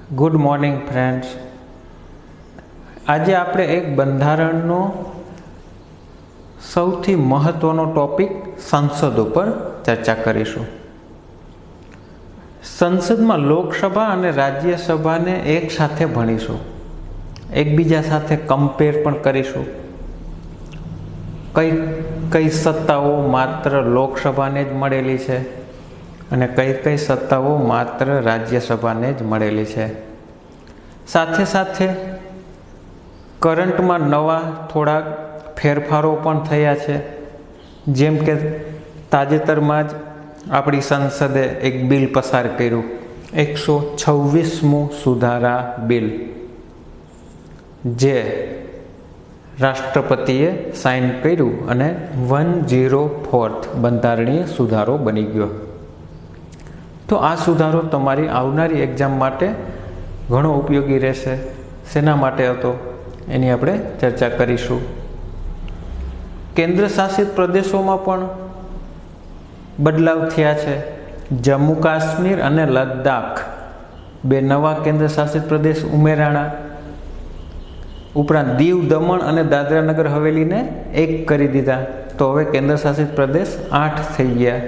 Good morning friends. આજે આપણે એક બંધારણનો સૌથી મહત્ત્વનો ટોપિક સંસદ ઉપર ચર્ચા કરીશું. સંસદમાં લોકસભા અને રાજ્યસભાને એક સાથે ભણીશું, એકબીજા સાથે કમ્પેર પણ કરીશું. કઈ કઈ સત્તાઓ માત્ર લોકસભાને જ મળેલી છે અને કઈ કઈ સત્તાઓ માત્ર રાજ્યસભાને જ મળેલી છે. સાથે સાથે કરંટમાં નવા થોડાક ફેરફારો પણ થયા છે. જેમ કે તાજેતરમાં જ આપણી સંસદે એક બિલ પસાર કર્યું, 126મું સુધારા બિલ, જે રાષ્ટ્રપતિએ સાઇન કર્યું અને 104th બંધારણીય સુધારો બની ગયો. તો આ સુધારો તમારી આવનારી એક્ઝામ માટે ઘણો ઉપયોગી રહેશે. શેના માટે હતો એની આપણે ચર્ચા કરીશું. કેન્દ્ર શાસિત પ્રદેશોમાં પણ બદલાવ થયા છે. જમ્મુ કાશ્મીર અને લદ્દાખ બે નવા કેન્દ્ર શાસિત પ્રદેશ ઉમેરાણા. ઉપરાંત દીવ, દમણ અને દાદરા નગર હવેલીને એક કરી દીધા. તો હવે કેન્દ્ર શાસિત પ્રદેશ 8 થઈ ગયા,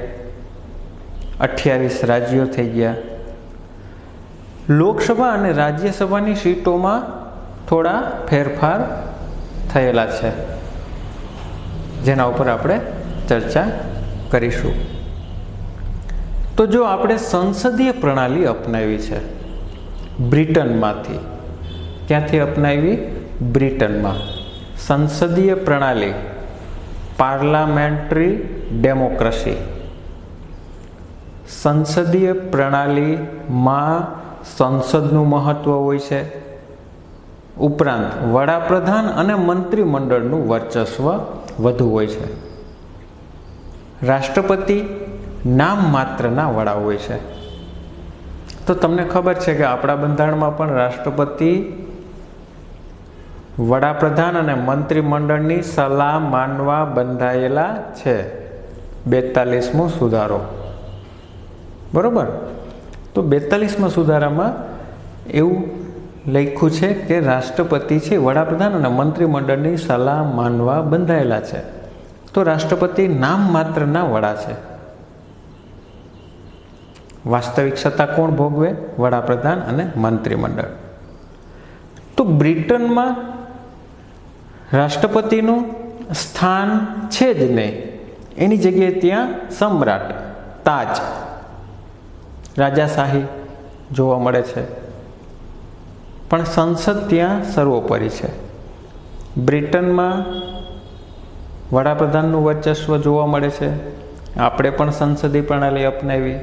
28 રાજ્યો થઈ ગયા. લોકસભા અને રાજ્યસભાની સીટોમાં થોડા ફેરફાર થયેલા છે, જેના ઉપર આપણે ચર્ચા કરીશું. તો જો આપણે સંસદીય પ્રણાલી અપનાવી છે બ્રિટનમાંથી, ક્યાંથી અપનાવી? બ્રિટનમાં. સંસદીય પ્રણાલી, પાર્લામેન્ટરી ડેમોક્રેસી. સંસદીય પ્રણાલીમાં સંસદનું મહત્વ હોય છે. ઉપરાંત વડાપ્રધાન અને મંત્રીમંડળનું વર્ચસ્વ વધુ હોય છે. રાષ્ટ્રપતિ નામ માત્રના વડા હોય છે. તો તમને ખબર છે કે આપણા બંધારણમાં પણ રાષ્ટ્રપતિ વડાપ્રધાન અને મંત્રીમંડળની સલાહ માનવા બંધાયેલા છે. 42મો સુધારો, બરોબર. તો 42મા સુધારામાં એવું લખ્યું છે કે રાષ્ટ્રપતિ છે વડાપ્રધાન અને મંત્રીમંડળની સલાહ માનવા બંધાયેલા છે. તો રાષ્ટ્રપતિ નામ માત્રના વડા છે. વાસ્તવિક સત્તા કોણ ભોગવે? વડાપ્રધાન અને મંત્રીમંડળ. તો બ્રિટનમાં રાષ્ટ્રપતિનું સ્થાન છે જ નહીં. એની જગ્યાએ ત્યાં સમ્રાટ, તાજ, રાજાશાહી જોવા મળે છે. પણ સંસદ ત્યાં સર્વોપરી છે. બ્રિટનમાં વડાપ્રધાનનું વર્ચસ્વ જોવા મળે છે. આપણે પણ સંસદીય પ્રણાલી અપનાવી.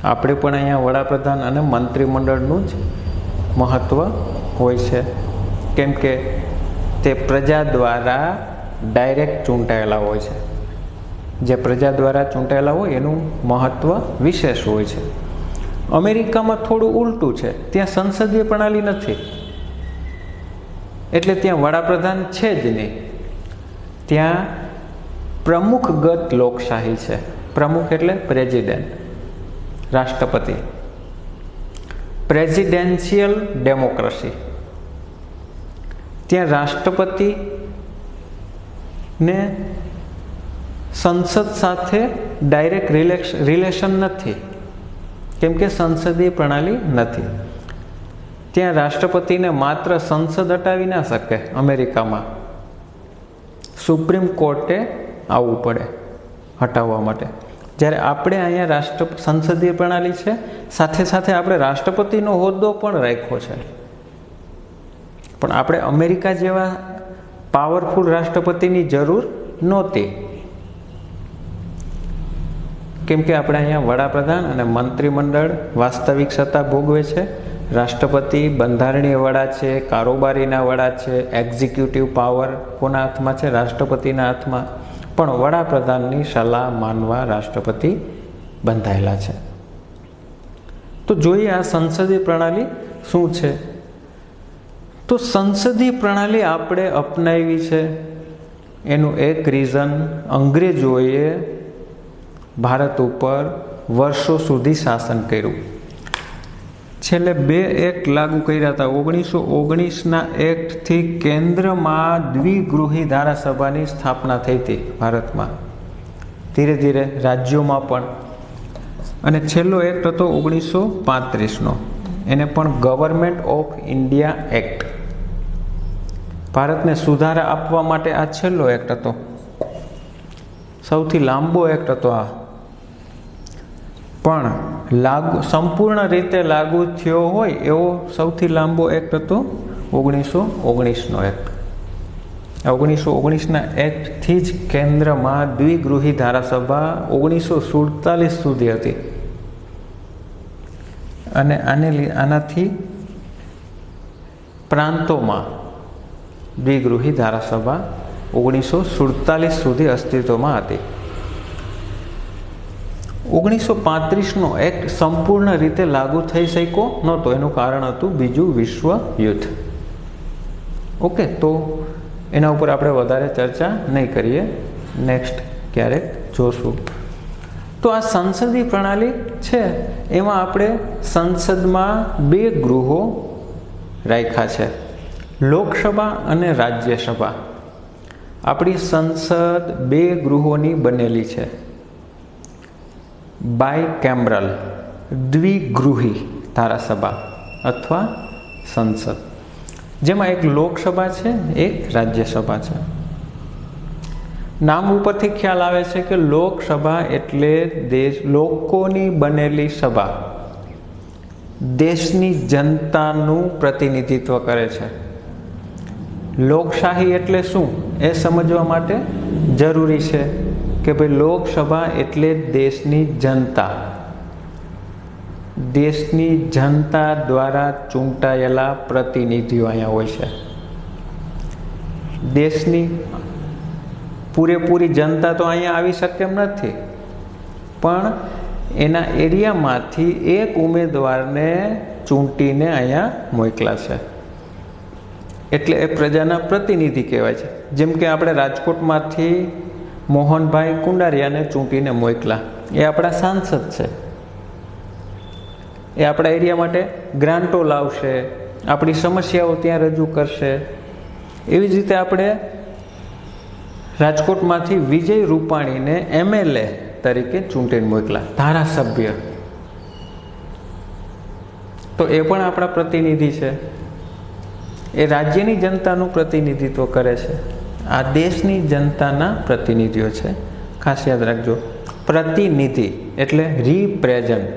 આપણે પણ અહીંયા વડાપ્રધાન અને મંત્રીમંડળનું જ મહત્ત્વ હોય છે, કેમ કે તે પ્રજા દ્વારા ડાયરેક્ટ ચૂંટાયેલા હોય છે. જે પ્રજા દ્વારા ચૂંટાયેલા હોય એનું મહત્ત્વ વિશેષ હોય છે. અમેરિકામાં થોડું ઉલટું છે. ત્યાં સંસદીય પ્રણાલી નથી, એટલે ત્યાં વડાપ્રધાન છે જ નહીં. ત્યાં પ્રમુખગત લોકશાહી છે. પ્રમુખ એટલે પ્રેસિડેન્ટ, રાષ્ટ્રપતિ. Presidential democracy. ત્યાં રાષ્ટ્રપતિને સંસદ સાથે ડાયરેક્ટ રિલેશન નથી, કેમ કે સંસદીય પ્રણાલી નથી. ત્યાં રાષ્ટ્રપતિને માત્ર સંસદ હટાવી ના શકે. અમેરિકામાં સુપ્રીમ કોર્ટે આવવું પડે હટાવવા માટે. જ્યારે આપણે અહીંયા સંસદીય પ્રણાલી છે, સાથે સાથે આપણે રાષ્ટ્રપતિનો હોદ્દો પણ રાખ્યો છે. પણ આપણે અમેરિકા જેવા પાવરફુલ રાષ્ટ્રપતિની જરૂર નહોતી, કેમ કે આપણે અહીંયા વડાપ્રધાન અને મંત્રીમંડળ વાસ્તવિક સત્તા ભોગવે છે. રાષ્ટ્રપતિ બંધારણીય વડા છે, કારોબારીના વડા છે. એક્ઝિક્યુટિવ પાવર કોના હાથમાં છે? રાષ્ટ્રપતિના હાથમાં. પણ વડાપ્રધાનની સલાહ માનવા રાષ્ટ્રપતિ બંધાયેલા છે. તો જોઈએ આ સંસદીય પ્રણાલી શું છે. તો સંસદીય પ્રણાલી આપણે અપનાવી છે એનું એક રીઝન, અંગ્રેજોએ ભારત ઉપર વર્ષો સુધી શાસન કર્યું. છેલ્લે 2 એક્ટ લાગુ કર્યા હતા. 1919ના એક્ટથી કેન્દ્રમાં દ્વિગૃહી ધારાસભાની સ્થાપના થઈ હતી ભારતમાં, ધીરે ધીરે રાજ્યોમાં પણ. અને છેલ્લો એક્ટ હતો 1935નો, એને પણ ગવર્મેન્ટ ઓફ ઇન્ડિયા એક્ટ. ભારતને સુધારા આપવા માટે આ છેલ્લો એક્ટ હતો, સૌથી લાંબો એક્ટ હતો આ. પણ સંપૂર્ણ રીતે લાગુ થયો હોય એવો સૌથી લાંબો એક્ટ હતો 1919નો એક્ટ. 1919ના એક્ટથી જ કેન્દ્રમાં દ્વિગૃહી ધારાસભા 1947 સુધી હતી. અને આનાથી પ્રાંતોમાં દ્વિગૃહી ધારાસભા 1947 સુધી અસ્તિત્વમાં હતી. 1935નો એક્ટ સંપૂર્ણ રીતે લાગુ થઈ શક્યો નહોતો. એનું કારણ હતું બીજું વિશ્વ યુદ્ધ. ઓકે, તો એના ઉપર આપણે વધારે ચર્ચા નહીં કરીએ, નેક્સ્ટ ક્યારેક જોશું. તો આ સંસદીય પ્રણાલી છે, એમાં આપણે સંસદમાં 2 ગૃહો રાખ્યા છે, લોકસભા અને રાજ્યસભા. આપણી સંસદ 2 ગૃહોની બનેલી છે, બાયકેમ્બ્રલ, દ્વિગૃહી ધારાસભા અથવા સંસદ, જેમાં એક લોકસભા છે, એક રાજ્યસભા છે. નામ ઉપરથી ખ્યાલ આવે છે કે લોકસભા એટલે લોકોની બનેલી સભા, દેશની જનતાનું પ્રતિનિધિત્વ કરે છે. લોકશાહી એટલે શું એ સમજવા માટે જરૂરી છે કે ભાઈ લોકસભા એટલે દેશની જનતા, દેશની જનતા દ્વારા ચૂંટાયેલા પ્રતિનિધિઓ અહીંયા હોય છે. દેશની પૂરેપૂરી જનતા તો અહીંયા આવી શકે એમ નથી, પણ એના એરિયામાંથી એક ઉમેદવારને ચૂંટીને અહીંયા મોકલા છે, એટલે એ પ્રજાના પ્રતિનિધિ કહેવાય છે. જેમ કે આપણે રાજકોટમાંથી મોહનભાઈ કુંડારિયાને ચૂંટીને મોકલા, એ આપણા સાંસદ છે. એ આપણા એરિયા માટે ગ્રાન્ટો લાવશે, આપણી સમસ્યાઓ ત્યાં રજૂ કરશે. એવી જ રીતે આપણે રાજકોટમાંથી વિજય રૂપાણીને MLA તરીકે ચૂંટીને મોકલા, ધારાસભ્ય, તો એ પણ આપણા પ્રતિનિધિ છે. એ રાજ્યની જનતાનું પ્રતિનિધિત્વ કરે છે, આ દેશની જનતાના પ્રતિનિધિઓ છે. ખાસ યાદ રાખજો, પ્રતિનિધિ એટલે રિપ્રેઝન્ટ.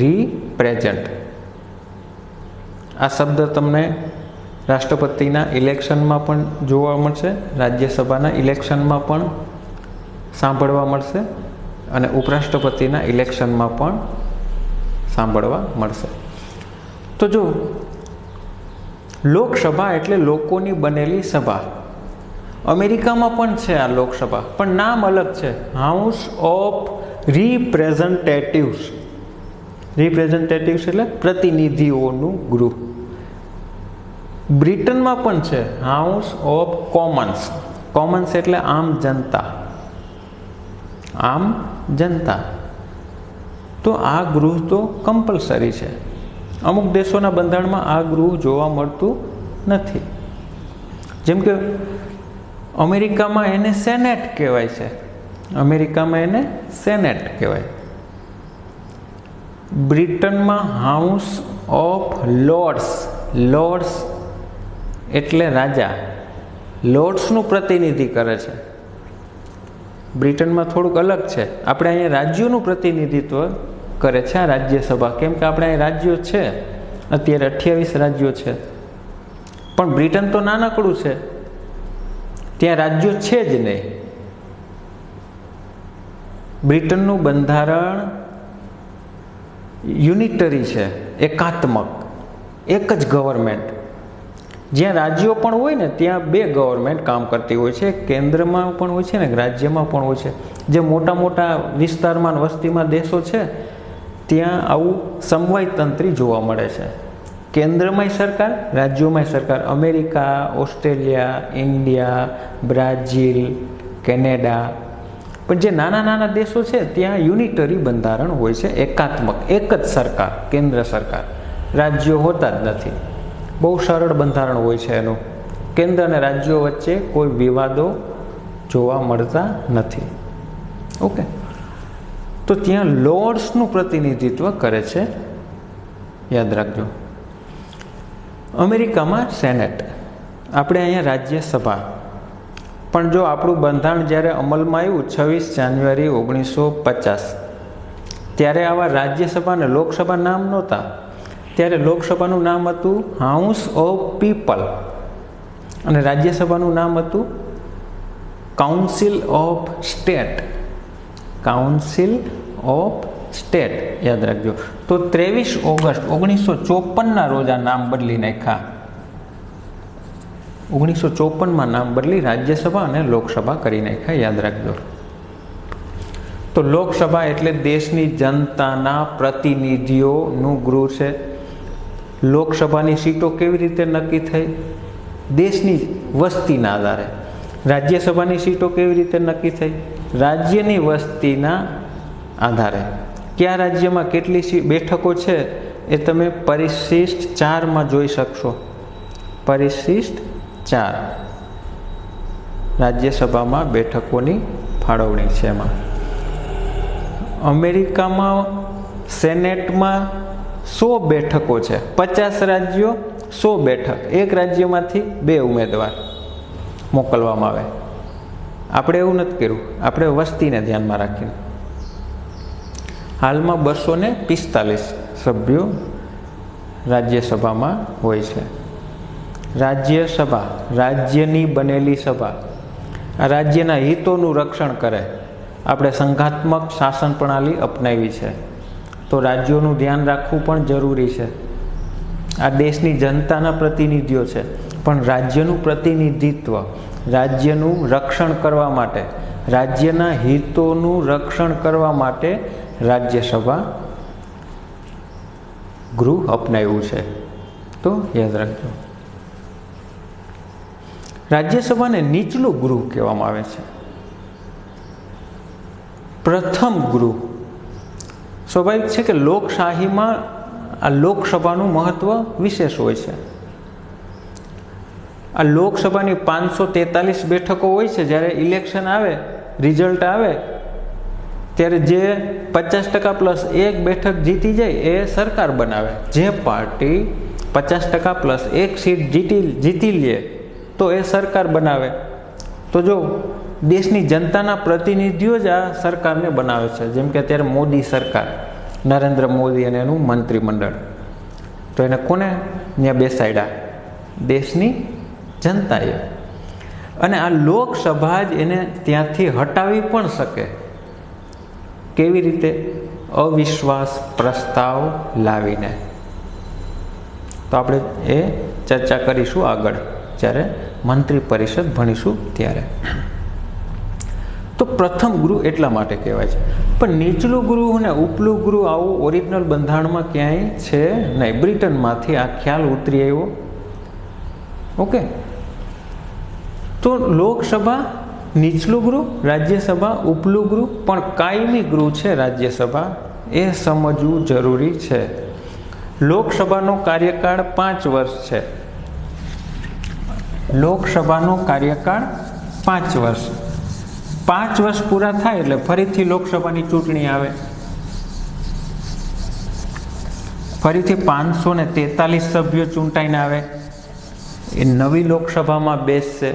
રિપ્રેઝન્ટ આ શબ્દ તમને રાષ્ટ્રપતિના ઇલેક્શનમાં પણ જોવા મળશે, રાજ્યસભાના ઇલેક્શનમાં પણ સાંભળવા મળશે અને ઉપરાષ્ટ્રપતિના ઇલેક્શનમાં પણ સાંભળવા મળશે. તો જો લોકસભા એટલે લોકોની બનેલી સભા. અમેરિકામાં પણ છે આ લોકસભા, પણ નામ અલગ છે, હાઉસ ઓફ રિપ્રેઝન્ટેટિવ્સ. રિપ્રેઝન્ટેટિવ્સ એટલે પ્રતિનિધિઓનું ગૃહ. બ્રિટનમાં પણ છે હાઉસ ઓફ કોમન્સ. કોમન્સ એટલે આમ જનતા, આમ જનતા. તો આ ગૃહ તો કમ્પલસરી છે. અમુક દેશોના બંધારણમાં આ ગૃહ જોવા મળતું નથી. જેમ કે અમેરિકામાં એને સેનેટ કહેવાય છે, અમેરિકામાં એને સેનેટ કહેવાય. બ્રિટનમાં હાઉસ ઓફ લોર્ડ્સ. લોર્ડ્સ એટલે રાજા, લોર્ડ્સનું પ્રતિનિધિ કરે છે. બ્રિટનમાં થોડુંક અલગ છે. આપણે અહીંયા રાજ્યોનું પ્રતિનિધિત્વ કરે છે આ રાજ્યસભા, કેમ કે આપણે અહીં રાજ્યો છે, અત્યારે 28 રાજ્યો છે. પણ બ્રિટન તો નાનકડું છે, ત્યાં રાજ્યો છે જ નહીં. બ્રિટનનું બંધારણ યુનિટરી છે, એકાત્મક, એક જ ગવર્મેન્ટ. જ્યાં રાજ્યો પણ હોય ને ત્યાં 2 ગવર્મેન્ટ કામ કરતી હોય છે, કેન્દ્રમાં પણ હોય છે ને રાજ્યમાં પણ હોય છે. જે મોટા મોટા વિસ્તારમાં વસ્તીમાં દેશો છે ત્યાં આવું સમવાયતંત્રી જોવા મળે છે. કેન્દ્રમાંય સરકાર, રાજ્યોમાંય સરકાર. America, Australia, India, Brazil, Canada, પણ જે નાના નાના દેશો છે ત્યાં યુનિટરી બંધારણ હોય છે, એકાત્મક, એક જ સરકાર, કેન્દ્ર સરકાર, રાજ્યો હોતા જ નથી. બહુ સરળ બંધારણ હોય છે એનું. કેન્દ્ર અને રાજ્યો વચ્ચે કોઈ વિવાદો જોવા મળતા નથી. ઓકે, તો ત્યાં લોર્ડ્સનું પ્રતિનિધિત્વ કરે છે, યાદ રાખજો. અમેરિકામાં સેનેટ, આપણે અહીંયા રાજ્યસભા. પણ જો આપણું બંધારણ જ્યારે અમલમાં આવ્યું 26 જાન્યુઆરી 1950, ત્યારે આવા રાજ્યસભા અને લોકસભા નામ નહોતા. ત્યારે લોકસભાનું નામ હતું હાઉસ ઓફ પીપલ અને રાજ્યસભાનું નામ હતું council of state. Council of state, યાદ રાખજો. તો 23 ઓગસ્ટ 1954 રોજ આ નામ બદલી નાખ્યા. 1954 નામ બદલી રાજ્યસભા અને લોકસભા કરી નાખ્યા, યાદ રાખજો. તો લોકસભા એટલે દેશની જનતાના પ્રતિનિધિઓનું ગૃહ છે. લોકસભાની સીટો કેવી રીતે નક્કી થઈ? દેશની વસ્તીના આધારે. રાજ્યસભાની સીટો કેવી રીતે નક્કી થઈ? રાજ્યની વસ્તીના આધારે. કયા રાજ્યમાં કેટલી બેઠકો છે એ તમે પરિશિષ્ટ 4માં જોઈ શકશો. પરિશિષ્ટ 4 રાજ્યસભામાં બેઠકોની ફાળવણી છે. એમાં અમેરિકામાં સેનેટમાં 100 બેઠકો છે. 50 રાજ્યો, 100 બેઠક. એક રાજ્યમાંથી 2 ઉમેદવાર મોકલવામાં આવે. આપણે એવું નથી કર્યું, આપણે વસ્તીને ધ્યાનમાં રાખીને. હાલમાં 245 સભ્યો રાજ્યસભામાં હોય છે. રાજ્યસભા રાજ્યની બનેલી સભા. આ રાજ્યના હિતોનું રક્ષણ કરે. આપણે સંઘાત્મક શાસન પ્રણાલી અપનાવી છે, તો રાજ્યોનું ધ્યાન રાખવું પણ જરૂરી છે. આ દેશની જનતાના પ્રતિનિધિઓ છે, પણ રાજ્યનું પ્રતિનિધિત્વ, રાજ્યનું રક્ષણ કરવા માટે, રાજ્યના હિતોનું રક્ષણ કરવા માટે રાજ્યસભા ગૃહ અપનાવ્યું છે. તો યાદ રાખજો. રાજ્યસભાને નીચલું ગૃહ કહેવામાં આવે છે. પ્રથમ ગૃહ. સ્વાભાવિક છે કે લોકશાહીમાં આ લોકસભાનું મહત્વ વિશેષ હોય છે. આ લોકસભાની 543 બેઠકો હોય છે. જ્યારે ઇલેક્શન આવે, રિઝલ્ટ આવે, ત્યારે જે 50% પ્લસ 1 બેઠક જીતી જાય એ સરકાર બનાવે. જે પાર્ટી 50% પ્લસ 1 સીટ જીતી લે તો એ સરકાર બનાવે. તો જો દેશની જનતાના પ્રતિનિધિઓ જ આ સરકારને બનાવે છે. જેમ કે અત્યારે મોદી સરકાર, નરેન્દ્ર મોદી અને એનું મંત્રીમંડળ, તો એને કોને ત્યાં બેસાડ્યા? દેશની જનતાએ. અને આ લોકસભા જ એને ત્યાંથી હટાવી પણ શકે. કેવી રીતે? અવિશ્વાસ પ્રસ્તાવ લાવીને. તો આપણે એ ચર્ચા કરીશું આગળ, જ્યારે મંત્રી પરિષદ ભણીશું ત્યારે. તો પ્રથમ ગૃહ એટલા માટે કહેવાય છે. પણ નીચલું ગૃહ અને ઉપલું ગૃહ આવું ઓરિજિનલ બંધારણમાં ક્યાંય છે નહીં. બ્રિટનમાંથી આ ખ્યાલ ઉતરી આવ્યો. ઓકે, તો લોકસભા નીચલું ગૃહ, રાજ્યસભા ઉપલું ગૃહ, પણ કાયમી ગૃહ છે રાજ્યસભા, એ સમજવું જરૂરી છે. લોકસભાનો કાર્યકાળ 5 વર્ષ છે. લોકસભાનો કાર્યકાળ 5 વર્ષ. 5 વર્ષ પૂરા થાય એટલે ફરીથી લોકસભાની ચૂંટણી આવે. ફરીથી 543 સભ્યો ચૂંટાઈને આવે. એ નવી લોકસભામાં બેસશે.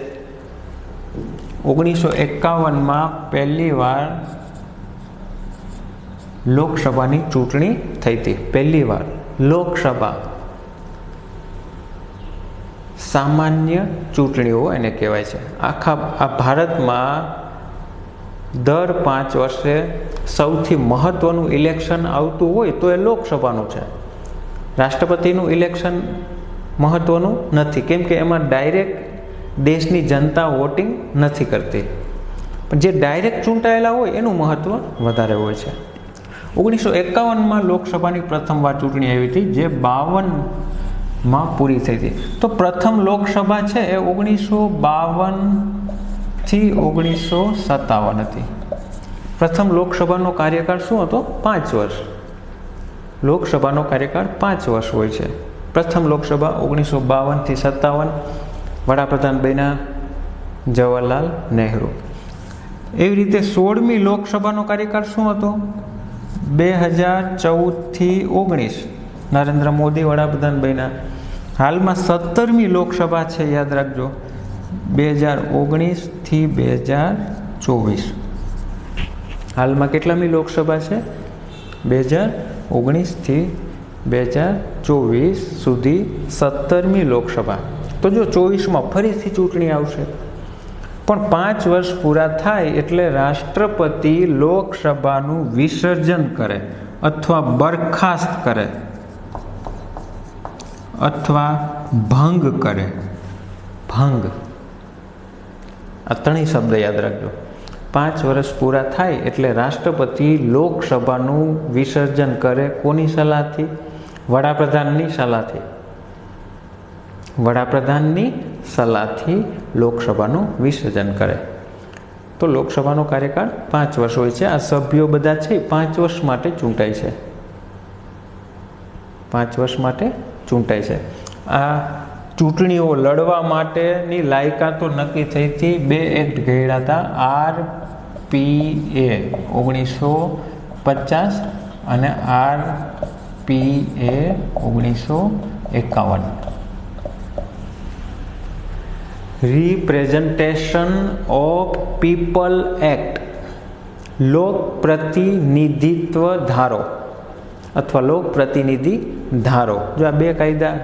1951માં પહેલી વાર લોકસભાની ચૂંટણી થઈ હતી. પહેલી વાર લોકસભા. સામાન્ય ચૂંટણીઓ એને કહેવાય છે. આખા આ ભારતમાં દર 5 વર્ષે સૌથી મહત્વનું ઇલેક્શન આવતું હોય તો એ લોકસભાનું છે. રાષ્ટ્રપતિનું ઇલેક્શન મહત્વનું નથી, કેમ કે એમાં ડાયરેક્ટ દેશની જનતા વોટિંગ નથી કરતી. પણ જે ડાયરેક્ટ ચૂંટાયેલા હોય એનું મહત્વ વધારે હોય છે. 1951માં લોકસભાની પ્રથમ વાર ચૂંટણી આવી હતી, જે 52માં પૂરી થઈ હતી. તો પ્રથમ લોકસભા છે એ 1952 થી 1957 હતી. પ્રથમ લોકસભાનો કાર્યકાળ શું હતો? 5 વર્ષ. લોકસભાનો કાર્યકાળ 5 વર્ષ હોય છે. પ્રથમ લોકસભા 1952 થી 57, વડાપ્રધાન બન્યા જવાહરલાલ નહેરુ. એવી રીતે 16મી લોકસભાનો કાર્યકાળ શું હતો? 2014 થી 19, નરેન્દ્ર મોદી વડાપ્રધાન બન્યા. હાલમાં 17મી લોકસભા છે, યાદ રાખજો, 2019 થી 2024. હાલમાં કેટલામી લોકસભા છે? 2019 થી 2024 સુધી 17મી લોકસભા. તો જો 24માં ફરીથી ચૂંટણી આવશે, પણ 5 વર્ષ પૂરા થાય એટલે રાષ્ટ્રપતિ લોકસભાનું વિસર્જન કરે અથવા બરખાસ્ત કરે અથવા ભંગ કરે. ભંગ, આ ત્રણેય શબ્દ યાદ રાખજો. 5 વર્ષ પૂરા થાય એટલે રાષ્ટ્રપતિ લોકસભાનું વિસર્જન કરે. કોની સલાહથી? વડાપ્રધાનની સલાહથી. વડાપ્રધાનની સલાહથી લોકસભાનું વિસર્જન કરે. તો લોકસભાનો કાર્યકાળ 5 વર્ષ હોય છે. આ સભ્યો બધા છે 5 વર્ષ માટે ચૂંટાય છે. 5 વર્ષ માટે ચૂંટાય છે. આ ચૂંટણીઓ લડવા માટેની લાયકાતો નક્કી થઈ હતી. 2 એક્ટ ઘડ્યા હતા, RPA 1950 અને RPA 1951. Representation of people act, લોક પ્રતિનિધિત્વ ધારો અથવા લોક પ્રતિનિધિ ધારો. જો આ 2 કાયદા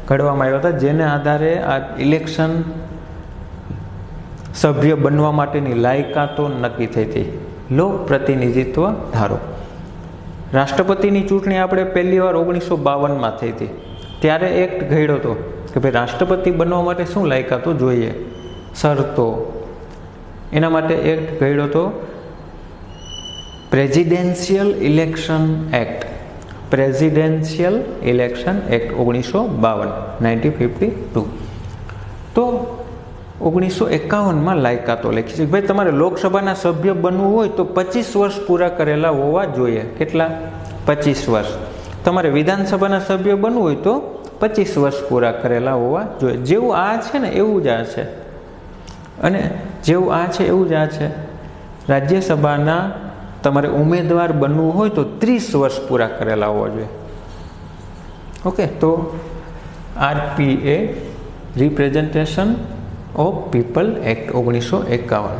ઘડવામાં આવ્યા હતા, જેને આધારે આ ઇલેક્શન સભ્ય બનવા માટેની લાયકાતો નક્કી થઈ હતી. લોક પ્રતિનિધિત્વ ધારો. રાષ્ટ્રપતિની ચૂંટણી આપણે પહેલી વાર 1952માં થઈ હતી. ત્યારે એક્ટ ઘડ્યો હતો કે ભાઈ રાષ્ટ્રપતિ બનવા માટે શું લાયકાતો જોઈએ, શરતો. એના માટે એક્ટ ઘડ્યો હતો presidential election act. Presidential election act 1952. તો 1951માં લાયકાતો લખી છે. ભાઈ તમારે લોકસભાના સભ્ય બનવું હોય તો 25 વર્ષ પૂરા કરેલા હોવા જોઈએ. કેટલા? 25 વર્ષ. તમારે વિધાનસભાના સભ્ય બનવું હોય તો 25 વર્ષ પૂરા કરેલા હોવા જોઈએ. જેવું આ છે ને એવું જ આ છે, અને જેવું આ છે એવું જ આ છે. રાજ્યસભાના તમારે ઉમેદવાર બનવું હોય તો 30 વર્ષ પૂરા કરેલા હોવા જોઈએ. ઓકે, તો RPA representation of people act 1951.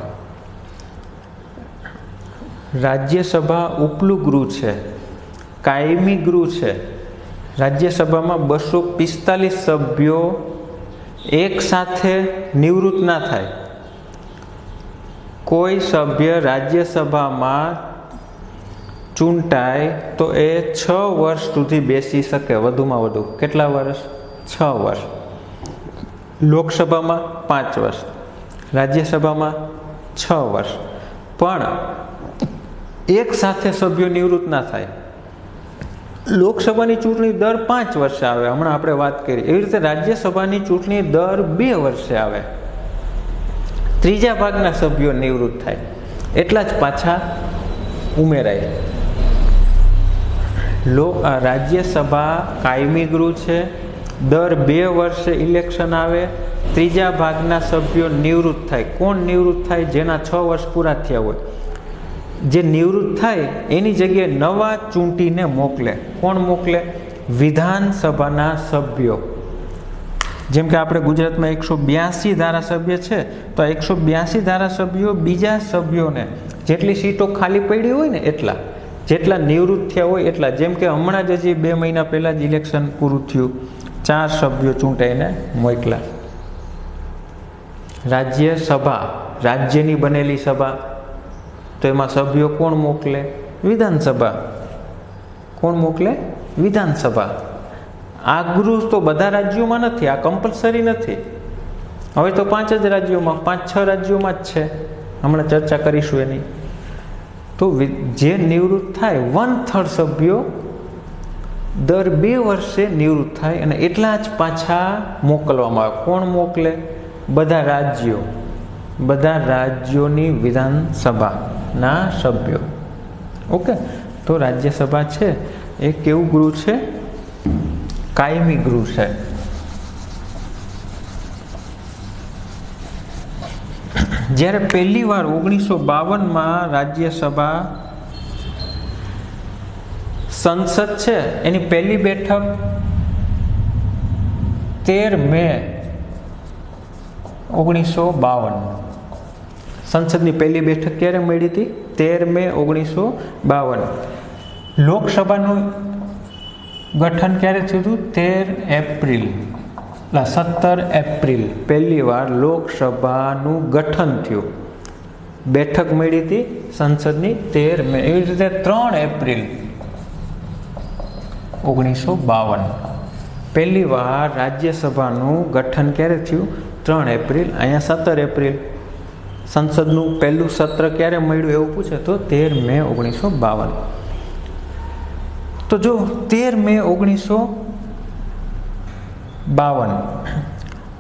Rajya Sabha ઉપલું ગૃહ છે, કાયમી ગૃહ છે. રાજ્યસભામાં 245 સભ્યો એક સાથે નિવૃત્ત ના થાય. કોઈ સભ્ય રાજ્યસભામાં ચૂંટાય તો એ 6 વર્ષ સુધી બેસી શકે, વધુમાં વધુ. કેટલા વર્ષ? 6 વર્ષ. લોકસભામાં 5 વર્ષ, રાજ્યસભામાં 6 વર્ષ. પણ એક સાથે સભ્યો નિવૃત્ત ના થાય. લોકસભાની ચૂંટણી દર 5 વર્ષે આવે, હમણાં આપણે વાત કરી. એવી રીતે રાજ્યસભાની ચૂંટણી દર 2 વર્ષે આવે. ત્રીજા ભાગના સભ્યો નિવૃત્ત થાય, એટલા જ પાછા ઉમેરાય. રાજ્યસભા કાયમી ગૃહ છે, દર 2 વર્ષે ઇલેક્શન આવે, ત્રીજા ભાગના સભ્યો નિવૃત્ત થાય. કોણ નિવૃત્ત થાય? જેના 6 વર્ષ પૂરા થયા હોય. જે નિવૃત્ત થાય એની જગ્યાએ નવા ચૂંટીને મોકલે. કોણ મોકલે? વિધાનસભાના સભ્યો. જેમ કે આપણે ગુજરાતમાં 182 ધારાસભ્ય છે, તો 182 ધારાસભ્યો બીજા સભ્યોને, જેટલી સીટો ખાલી પડી હોય ને એટલા, જેટલા નિવૃત્ત થયા હોય એટલા. જેમ કે હમણાં જ હજી 2 મહિના પહેલાં જ ઇલેક્શન પૂરું થયું, 4 સભ્યો ચૂંટાઈને મોકલા. રાજ્યસભા, રાજ્યની બનેલી સભા, તો એમાં સભ્યો કોણ મોકલે? વિધાનસભા. કોણ મોકલે? વિધાનસભા. આ ગૃહ તો બધા રાજ્યોમાં નથી, આ કમ્પલસરી નથી. હવે તો 5 જ રાજ્યોમાં, 5-6 રાજ્યોમાં જ છે. હમણાં ચર્ચા કરીશું એની. તો જે નિવૃત્ત થાય 1/3 સભ્યો દર 2 વર્ષે નિવૃત્ત થાય, અને એટલા જ પાછા મોકલવામાં આવે. કોણ મોકલે? બધા રાજ્યો. બધા રાજ્યોની વિધાનસભા. રાજ્યસભાના સભ્યો. ઓકે, તો રાજ્યસભા છે એ કેવું ગૃહ છે? કાયમી ગૃહ છે. જ્યારે પહેલી વાર 1952માં રાજ્યસભા સંસદ છે એની પહેલી બેઠક 13 મે 1952. સંસદની પહેલી બેઠક ક્યારે મળી હતી? 13 મે 1952. લોકસભાનું ગઠન ક્યારે થયું હતું? 13 એપ્રિલ 17 એપ્રિલ પહેલી વાર લોકસભાનું ગઠન થયું. બેઠક મળી હતી સંસદની 13 મે. એવી રીતે 3 એપ્રિલ 1952 પહેલી વાર રાજ્યસભાનું ગઠન ક્યારે થયું? 3 એપ્રિલ. અહીંયા 17 એપ્રિલ. સંસદનું પહેલું સત્ર ક્યારે મળ્યું એવું પૂછે તો 13 મે 1952. તો જો 13 મે 1952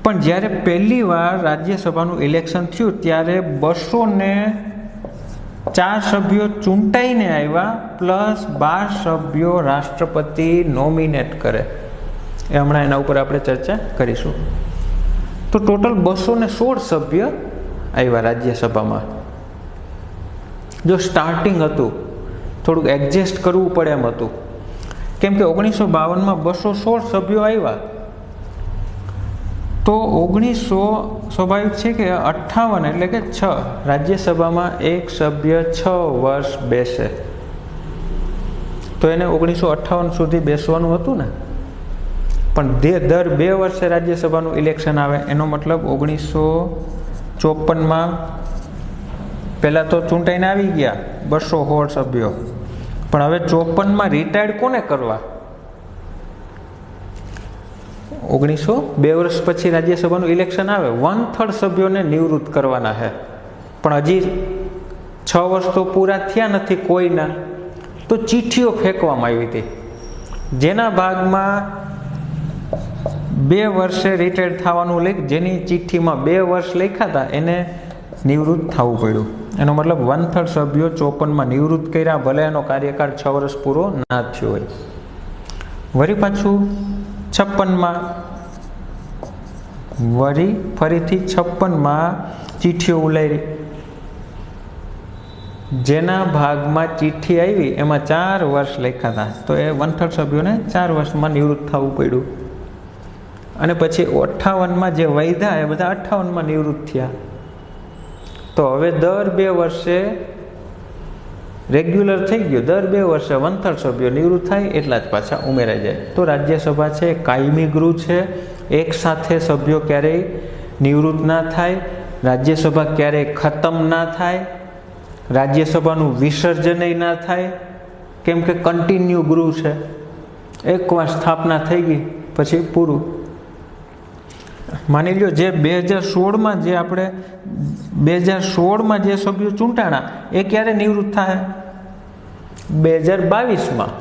પણ જ્યારે પહેલી વાર રાજ્યસભાનું ઇલેક્શન થયું ત્યારે 204 સભ્યો ચૂંટાઈને આવ્યા પ્લસ 12 સભ્યો રાષ્ટ્રપતિ નોમિનેટ કરે. એ હમણાં એના ઉપર આપણે ચર્ચા કરીશું. તો ટોટલ 216 સભ્ય આવ્યા રાજ્યસભામાં. જો સ્ટાર્ટિંગ હતું થોડુંક એડજસ્ટ કરવું પડે એમ હતું, કેમ કે 1952માં 216 સભ્યો આવ્યા તો 1900 સ્વાભાવિક છે કે 58 એટલે કે 6 રાજ્યસભામાં એક સભ્ય 6 વર્ષ બેસે તો એને 1958 સુધી બેસવાનું હતું ને. પણ દર 2 વર્ષે રાજ્યસભાનું ઇલેક્શન આવે એનો મતલબ 1954માં પહેલાં તો ચૂંટાઈને આવી ગયા 216 સભ્યો, પણ હવે 54માં રિટાયર્ડ કોને કરવા? 2 વર્ષ પછી રાજ્યસભાનું ઇલેક્શન આવે, 1/3 સભ્યોને નિવૃત્ત કરવાના છે. પણ હજી 6 વર્ષ તો પૂરા થયા નથી કોઈના, તો ચિઠ્ઠીઓ ફેંકવામાં આવી હતી જેના ભાગમાં 2 વર્ષે રિટાયર્ડ થવાનું જેની ચિઠ્ઠીમાં 2 વર્ષ લખ્યા હતા એને નિવૃત્ત થવું પડ્યું. એનો મતલબ 1/3 સભ્યો 54માં નિવૃત્ત કર્યા, ભલે એનો કાર્યકાળ 6 વર્ષ પૂરો ના થયો હોય. વળી પાછું 56માં ફરીથી 56માં ચિઠ્ઠીઓ ઉલારી, જેના ભાગમાં ચિઠ્ઠી આવી એમાં 4 વર્ષ લખ્યા હતા, તો એ 1/3 સભ્યોને 4 વર્ષમાં નિવૃત્ત થવું પડ્યું. અને પછી 58માં જે વૈધા એ બધા 58માં નિવૃત્ત થયા. તો હવે દર 2 વર્ષે રેગ્યુલર થઈ ગયું, દર 2 વર્ષે 1/3 સભ્યો નિવૃત્ત થાય એટલા જ પાછા ઉમેરાઈ જાય. તો રાજ્યસભા છે કાયમી ગૃહ છે, એક સાથે સભ્યો ક્યારેય નિવૃત્ત ના થાય, રાજ્યસભા ક્યારેય ખતમ ના થાય, રાજ્યસભાનું વિસર્જન ના થાય, કેમ કે કન્ટિન્યુ ગૃહ છે. એકવાર સ્થાપના થઈ ગઈ પછી પૂરું. માની લો જે 2016માં જે આપણે 2016માં જે સભ્યો ચૂંટાણા એ ક્યારે નિવૃત્ત થાય? 2022માં.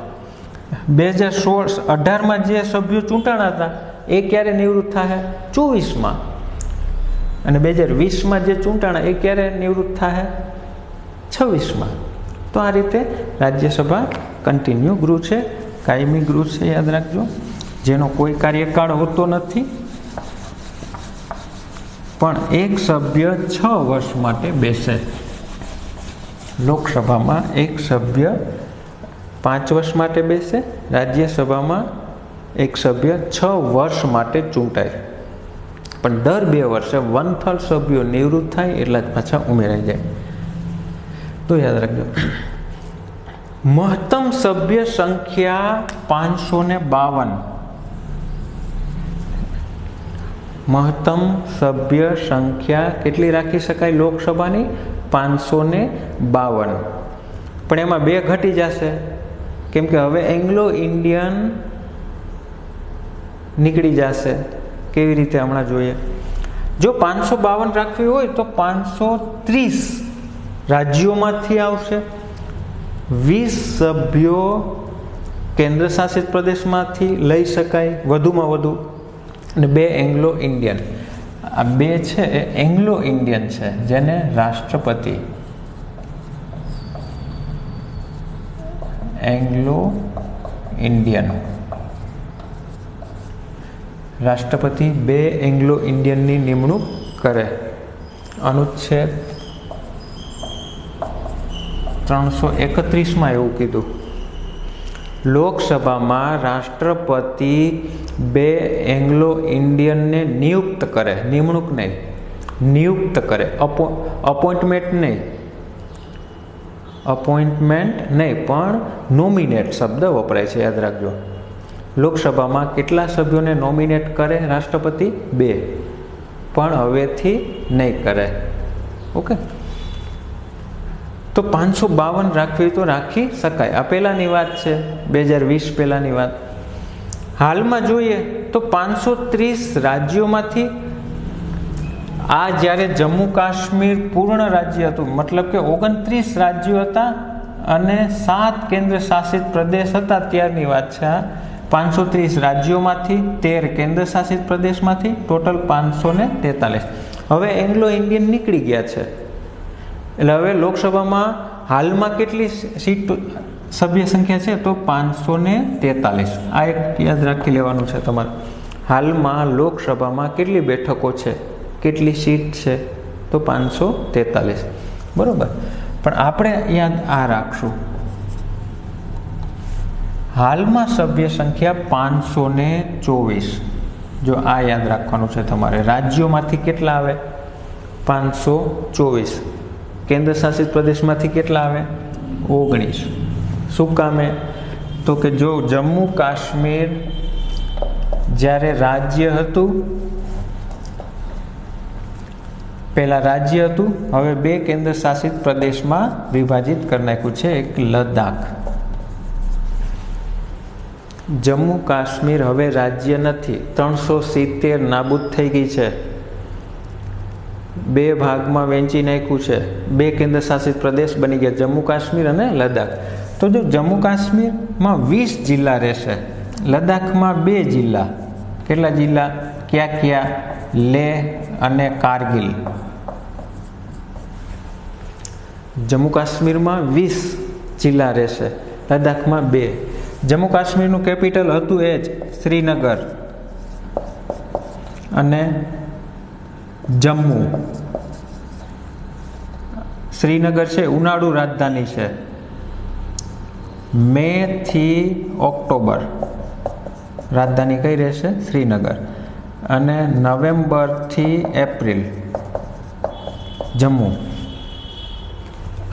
2018માં જે સભ્યો ચૂંટાણા હતા એ ક્યારે નિવૃત્ત થાય? 24માં. અને 2020માં જે ચૂંટાણા એ ક્યારે નિવૃત્ત થાય? 26માં. તો આ રીતે રાજ્યસભા કન્ટિન્યુ ગૃહ છે, કાયમી ગૃહ છે, યાદ રાખજો, જેનો કોઈ કાર્યકાળ હોતો નથી, પણ એક સભ્ય 6 વર્ષ માટે બેસે. લોકસભામાં એક સભ્ય 5 વર્ષ માટે બેસે, રાજ્યસભામાં એક સભ્ય 6 વર્ષ માટે ચૂંટાય. પણ દર 2 વર્ષે 1/3 સભ્યો નિવૃત્ત થાય એટલા જ પાછા ઉમેરાઈ જાય. તો યાદ રાખજો, મહત્તમ સભ્ય સંખ્યા 552. મહત્તમ સભ્ય સંખ્યા કેટલી રાખી શકાય લોકસભાની? 552. પણ એમાં 2 ઘટી જશે, કેમ કે હવે એંગ્લો ઇન્ડિયન નીકળી જશે. કેવી રીતે હમણાં જોઈએ. જો 552 રાખવી હોય તો 530 રાજ્યોમાંથી આવશે, 20 સભ્યો કેન્દ્ર શાસિત પ્રદેશમાંથી લઈ શકાય વધુમાં વધુ, અને 2 એંગ્લો ઇન્ડિયન. આ 2 છે એ એંગ્લો ઇન્ડિયન છે જેને રાષ્ટ્રપતિ एंग्लो इंडियन राष्ट्रपति 2 एंग्लो इंडियन नी निमणूक करे। अनुच्छेद 331 में एवं कीधुं लोकसभा में राष्ट्रपति 2 एंग्लो इंडियन ने नियुक्त करे, निमणूक नहीं, नियुक्त करे, अपॉइंटमेंट नहीं, अपॉइंटमेंट नहीं पण नोमिनेट शब्द वपराय छे, याद राखजो। लोकसभा में केटला सभ्यों ने नोमिनेट करे राष्ट्रपति? 2, पण हवेथी नहीं करे। ओके, तो 552 राखवी तो राखी शकाय। आ पहेलानी वात छे, 2020 पहेलानी वात। हालमां जोईए तो 530 राज्योमांथी आ ज्यारे जम्मू काश्मीर पूर्ण राज्य हतुं, मतलब के 29 राज्यों हता अने 7 केन्द्र शासित प्रदेश हता त्यारनी वात छे। 530 राज्योमांथी 13 केन्द्र शासित प्रदेशमांथी टोटल 543। हवे एंग्लो इंडियन निकળી ગયા છે, એટલે હવે લોકસભામાં હાલમાં કેટલી સીટ સભ્ય સંખ્યા છે? તો 543। આ એક યાદ રાખી લેવાનું છે તમારે। હાલમાં લોકસભામાં કેટલી બેઠકો છે, કેટલી સીટ છે? તો 543, બરોબર। પણ આપણે યાદ આ રાખશું, હાલમાં સભ્ય સંખ્યા 524। જો આ યાદ રાખવાનું છે તમારે। રાજ્યોમાંથી કેટલા આવે? 524। केन्द्र शासित प्रदेश में केटला आवे? 19। शू कामे? तो कि जो जम्मू काश्मीर ज्यारे राज्य हतुं, पहला राज्य हतुं, हवे 2 केन्द्र शासित प्रदेश में विभाजित कर नाख्युं छे। एक लद्दाख, जम्मू काश्मीर हवे राज्य नथी, 370 नाबूद थई गई छे, 2 भाग में वेची नाख्युं छे, 2 केन्द्र शासित प्रदेश बनी गया जम्मू काश्मीर और लद्दाख। तो जो जम्मू काश्मीर में 20 जिला रहेशे, लद्दाख में 2 जिला, केटला जिला? क्या क्या? लेह अने कारगिल। जम्मू काश्मीर में 20 जिला रहेशे, लद्दाख में 2। जम्मू काश्मीर नु केपिटल हतुं ए ज श्रीनगर अने जम्मू। श्रीनगर है उनाळु राजधानी है। मे थी ऑक्टोबर राजधानी कई रहेशे? श्रीनगर। अने नवेम्बर थी एप्रिल जम्मू।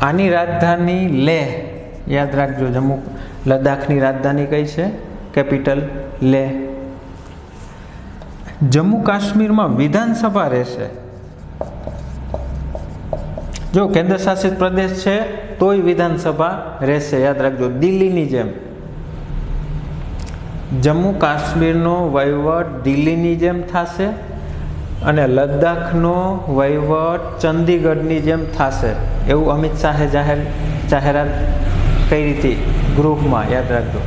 आनी राजधानी लेह, याद राखजो। जम्मू लद्दाखनी राजधानी कई है? केपिटल लेह। जम्मू काश्मीर में विधानसभा रहेशे। जो केन्द्र शासित प्रदेश है तो विधानसभा रहेशे, याद रखो। दिल्ली नी जेम जम्मू काश्मीर नो वहीवट दिल्ली नी जेम थाशे अने लद्दाख नो वहीवट चंडीगढ़ नी जेम थाशे, एवं अमित शाहे जाहेरात कई रीति ग्रुप में, याद रखो।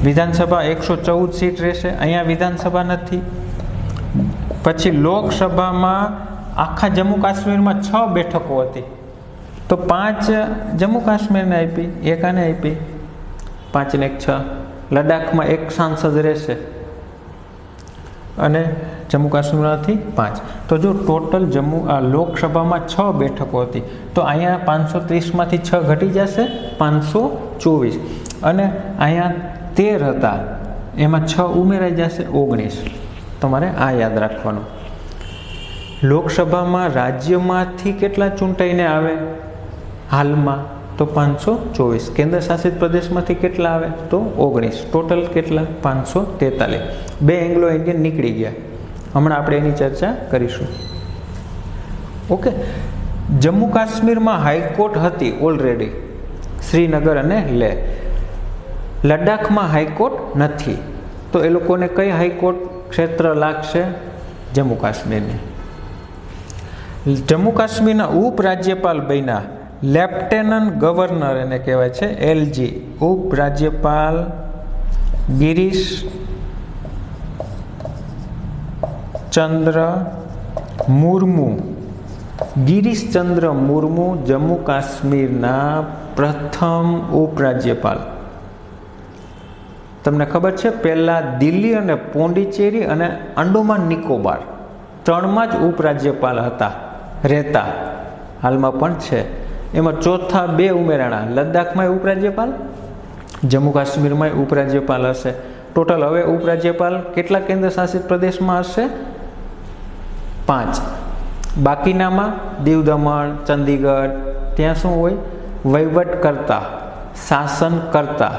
विधानसभा 114 सीट रहेशे, अहींया विधानसभा नथी। पछी लोकसभा में आखा जम्मू काश्मीर में 6 बैठकों हती, तो 5 जम्मू काश्मीर ने आपी, 1 आने आपी, 5 ने 1 6। लद्दाख में 1 सांसद रहेशे अने जम्मू काश्मीर में 5। तो जो टोटल जम्मू लोकसभा में 6 बैठकों हती, तो अहींया 530 में 6 घटी जशे 524 अने अहींया 13 हता, एमां 6 उमेराई जशे 19। तमारे आ याद राखवानुं। लोकसभा में राज्य में केटला चूंटाईने आवे हाल में? तो 524। केन्द्र शासित प्रदेश में केटला आवे? तो 19। टोटल केटला? 543। 2 एंग्लो इंडियन निकળી ગયા। हमणां आपणे एनी चर्चा करीशुं। ओके, जम्मू काश्मीर में हाईकोर्ट हती ऑलरेडी, श्रीनगर अने लेह। लद्दाख में हाईकोर्ट नथी, तो ए लोकोने कई हाईकोर्ट क्षेत्र लागशे? जम्मू काश्मीर ने। जम्मू काश्मीर उपराज्यपाल बन्या लेफ्टेनન્ટ गवर्नर एने कहेवाय छे LG, उपराज्यपाल गिरीश चंद्र मुर्मू। गिरीश चंद्र मुर्मू जम्मू काश्मीर प्रथम उपराज्यपाल। તમને ખબર છે પહેલાં દિલ્હી અને પોંડિચેરી અને અંડોમાન નિકોબાર ત્રણમાં જ ઉપરાજ્યપાલ હતા રહેતા, હાલમાં પણ છે. એમાં ચોથા 2 ઉમેરાણા, લદ્દાખમાં ઉપરાજ્યપાલ, જમ્મુ કાશ્મીરમાં ઉપરાજ્યપાલ હશે. ટોટલ હવે ઉપરાજ્યપાલ કેટલા કેન્દ્ર શાસિત પ્રદેશમાં હશે? 5. બાકીનામાં દીવ દમણ, ચંદીગઢ, ત્યાં શું હોય? વહીવટકર્તા, શાસનકર્તા,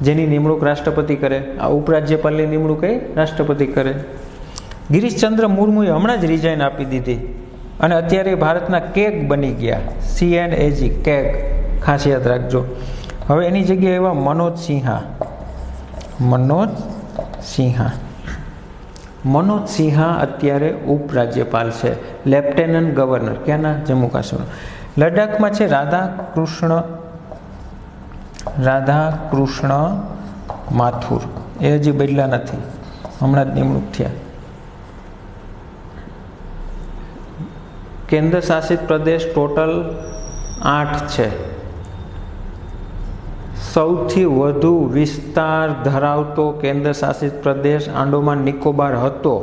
જેની નિમણૂક રાષ્ટ્રપતિ કરે. આ ઉપરાજ્યપાલની નિમણૂક એ રાષ્ટ્રપતિ કરે. ગિરીશચંદ્ર મુર્મુએ હમણાં જ રિઝાઇન આપી દીધી અને અત્યારે ભારતના કેગ બની ગયા. CNAG કેગ, ખાસ યાદ રાખજો. હવે એની જગ્યાએ એવા મનોજ સિંહા અત્યારે ઉપરાજ્યપાલ છે, લેફ્ટેનન્ટ ગવર્નર. ક્યાંના? જમ્મુ કાશ્મીર. લદ્દાખમાં છે રાધાકૃષ્ણ માથુર. એ હજી બદલા નથી, હમણાં જ નિમણૂક થયા. કેન્દ્ર શાસિત પ્રદેશ ટોટલ 8 છે. સૌથી વધુ વિસ્તાર ધરાવતો કેન્દ્ર શાસિત પ્રદેશ આંડોમાન નિકોબાર હતો,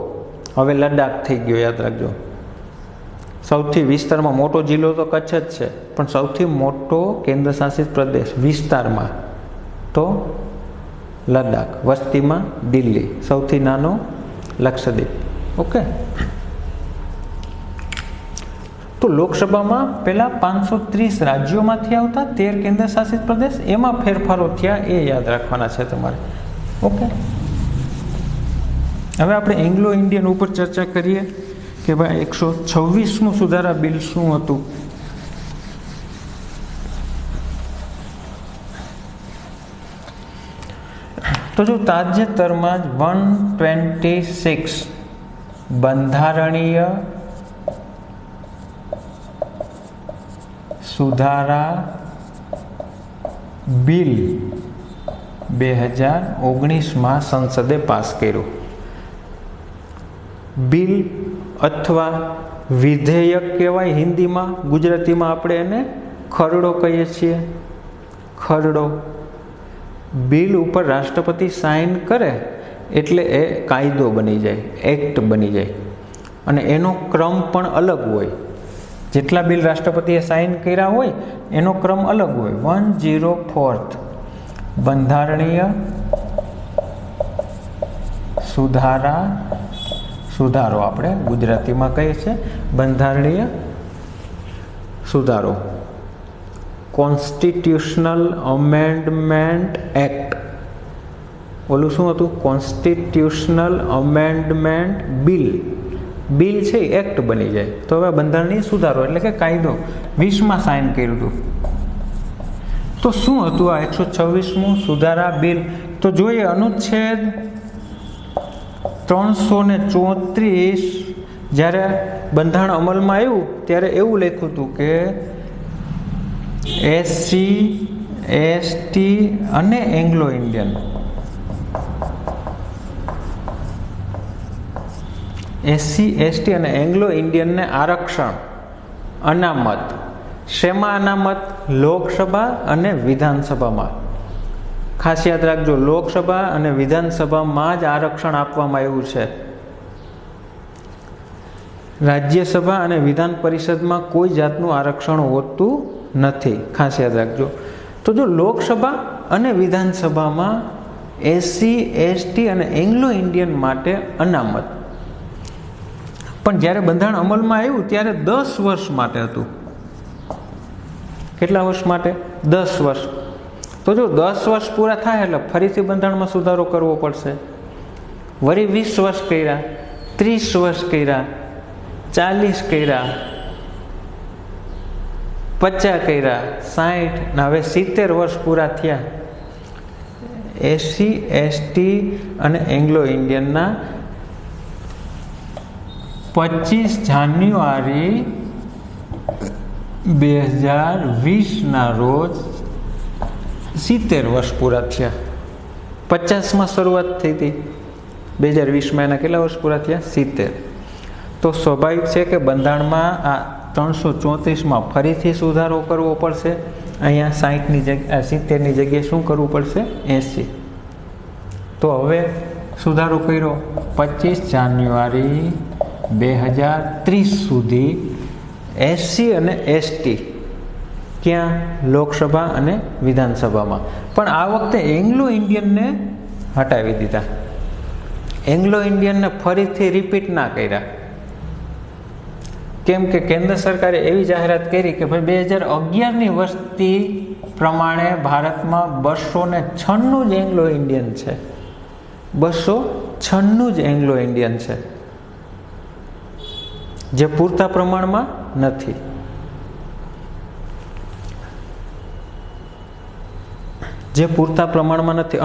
હવે લદ્દાખ થઈ ગયો, યાદ રાખજો. સૌથી વિસ્તારમાં મોટો જિલ્લો તો કચ્છ જ છે, પણ સૌથી મોટો કેન્દ્ર શાસિત પ્રદેશ વિસ્તારમાં તો લદ્દાખ, વસ્તીમાં દિલ્હી, સૌથી નાનો લક્ષદ્વીપ. ઓકે. તો લોકસભામાં પહેલાં 530 રાજ્યોમાંથી આવતા 13 કેન્દ્ર શાસિત પ્રદેશ, એમાં ફેરફારો થયા, એ યાદ રાખવાના છે તમારે. ઓકે. હવે આપણે એંગ્લો ઇન્ડિયન ઉપર ચર્ચા કરીએ કે ભાઈ 126મું સુધારા બિલ શું હતું. તો જો તાજેતરમાં જ 126 બંધારણીય સુધારા બિલ 2019માં સંસદે પાસ કર્યું. બિલ અથવા વિધેયક કહેવાય હિન્દીમાં, ગુજરાતીમાં આપણે એને ખરડો કહીએ છીએ. ખરડો. બિલ ઉપર રાષ્ટ્રપતિ સાઇન કરે એટલે એ કાયદો બની જાય, એક્ટ બની જાય, અને એનો ક્રમ પણ અલગ હોય. જેટલા બિલ રાષ્ટ્રપતિએ સાઇન કર્યા હોય એનો ક્રમ અલગ હોય. 104th બંધારણીય સુધારો આપણે ગુજરાતીમાં કહીએ છીએ બંધારણીય સુધારો, કોન્સ્ટિટ્યુશનલ અમેન્ડમેન્ટ એક્ટ. ઓલું શું હતું? Constitutional amendment bill. બિલ છે એક્ટ બની જાય. તો હવે બંધારણીય સુધારો એટલે કે કાયદો 20માં સાઇન કર્યું હતું. તો શું હતું આ 126મું સુધારા બિલ? તો જોઈએ અનુચ્છેદ 334 જ્યારે બંધારણ અમલમાં આવ્યું ત્યારે એવું લખ્યું હતું કે SC ST અને એંગ્લો ઇન્ડિયન, SC ST અને એંગ્લો ઇન્ડિયનને આરક્ષણ, અનામત. શેમાં અનામત? લોકસભા અને વિધાનસભામાં. ખાસ યાદ રાખજો, લોકસભા અને વિધાનસભામાં જ આરક્ષણ આપવામાં આવ્યું છે. રાજ્યસભા અને વિધાન પરિષદમાં કોઈ જાતનું આરક્ષણ હોતું નથી, ખાસ યાદ રાખજો. તો જો લોકસભા અને વિધાનસભામાં SC ST અને એંગ્લો ઇન્ડિયન માટે અનામત, પણ જ્યારે બંધારણ અમલમાં આવ્યું ત્યારે 10 વર્ષ માટે હતું. કેટલા વર્ષ માટે? 10 વર્ષ. તો જો 10 વર્ષ પૂરા થાય એટલે ફરીથી બંધારણમાં સુધારો કરવો પડશે. વળી 20 વર્ષ કર્યા, 30 વર્ષ કર્યા, 40 કર્યા, 50 કર્યા, 60, ને હવે 70 વર્ષ પૂરા થયા. SC ST અને એંગ્લો ઇન્ડિયનના 25 જાન્યુઆરી 2020ના રોજ 70 વર્ષ પૂરા થયા. 50માં શરૂઆત થઈ હતી, 2020માં એના કેટલા વર્ષ પૂરા થયા? 70. તો સ્વાભાવિક છે કે બંધારણમાં આ 334માં ફરીથી સુધારો કરવો પડશે. અહીંયા 60ની જગ્યાએ 70ની જગ્યાએ શું કરવું પડશે? 80. તો હવે સુધારો કર્યો 25 જાન્યુઆરી 2030 સુધી એસસી અને એસટી ક્યાં લોકસભા અને વિધાનસભામાં, પણ આ વખતે એંગ્લો ઇન્ડિયનને હટાવી દીધા. એંગ્લો ઇન્ડિયનને ફરીથી રિપીટ ના કર્યા. કેમ કે કેન્દ્ર સરકારે એવી જાહેરાત કરી કે ભાઈ 2011ની વસ્તી પ્રમાણે ભારતમાં 296 જ એંગ્લો ઇન્ડિયન છે. 296 જ એંગ્લો ઇન્ડિયન છે, જે પૂરતા પ્રમાણમાં નથી.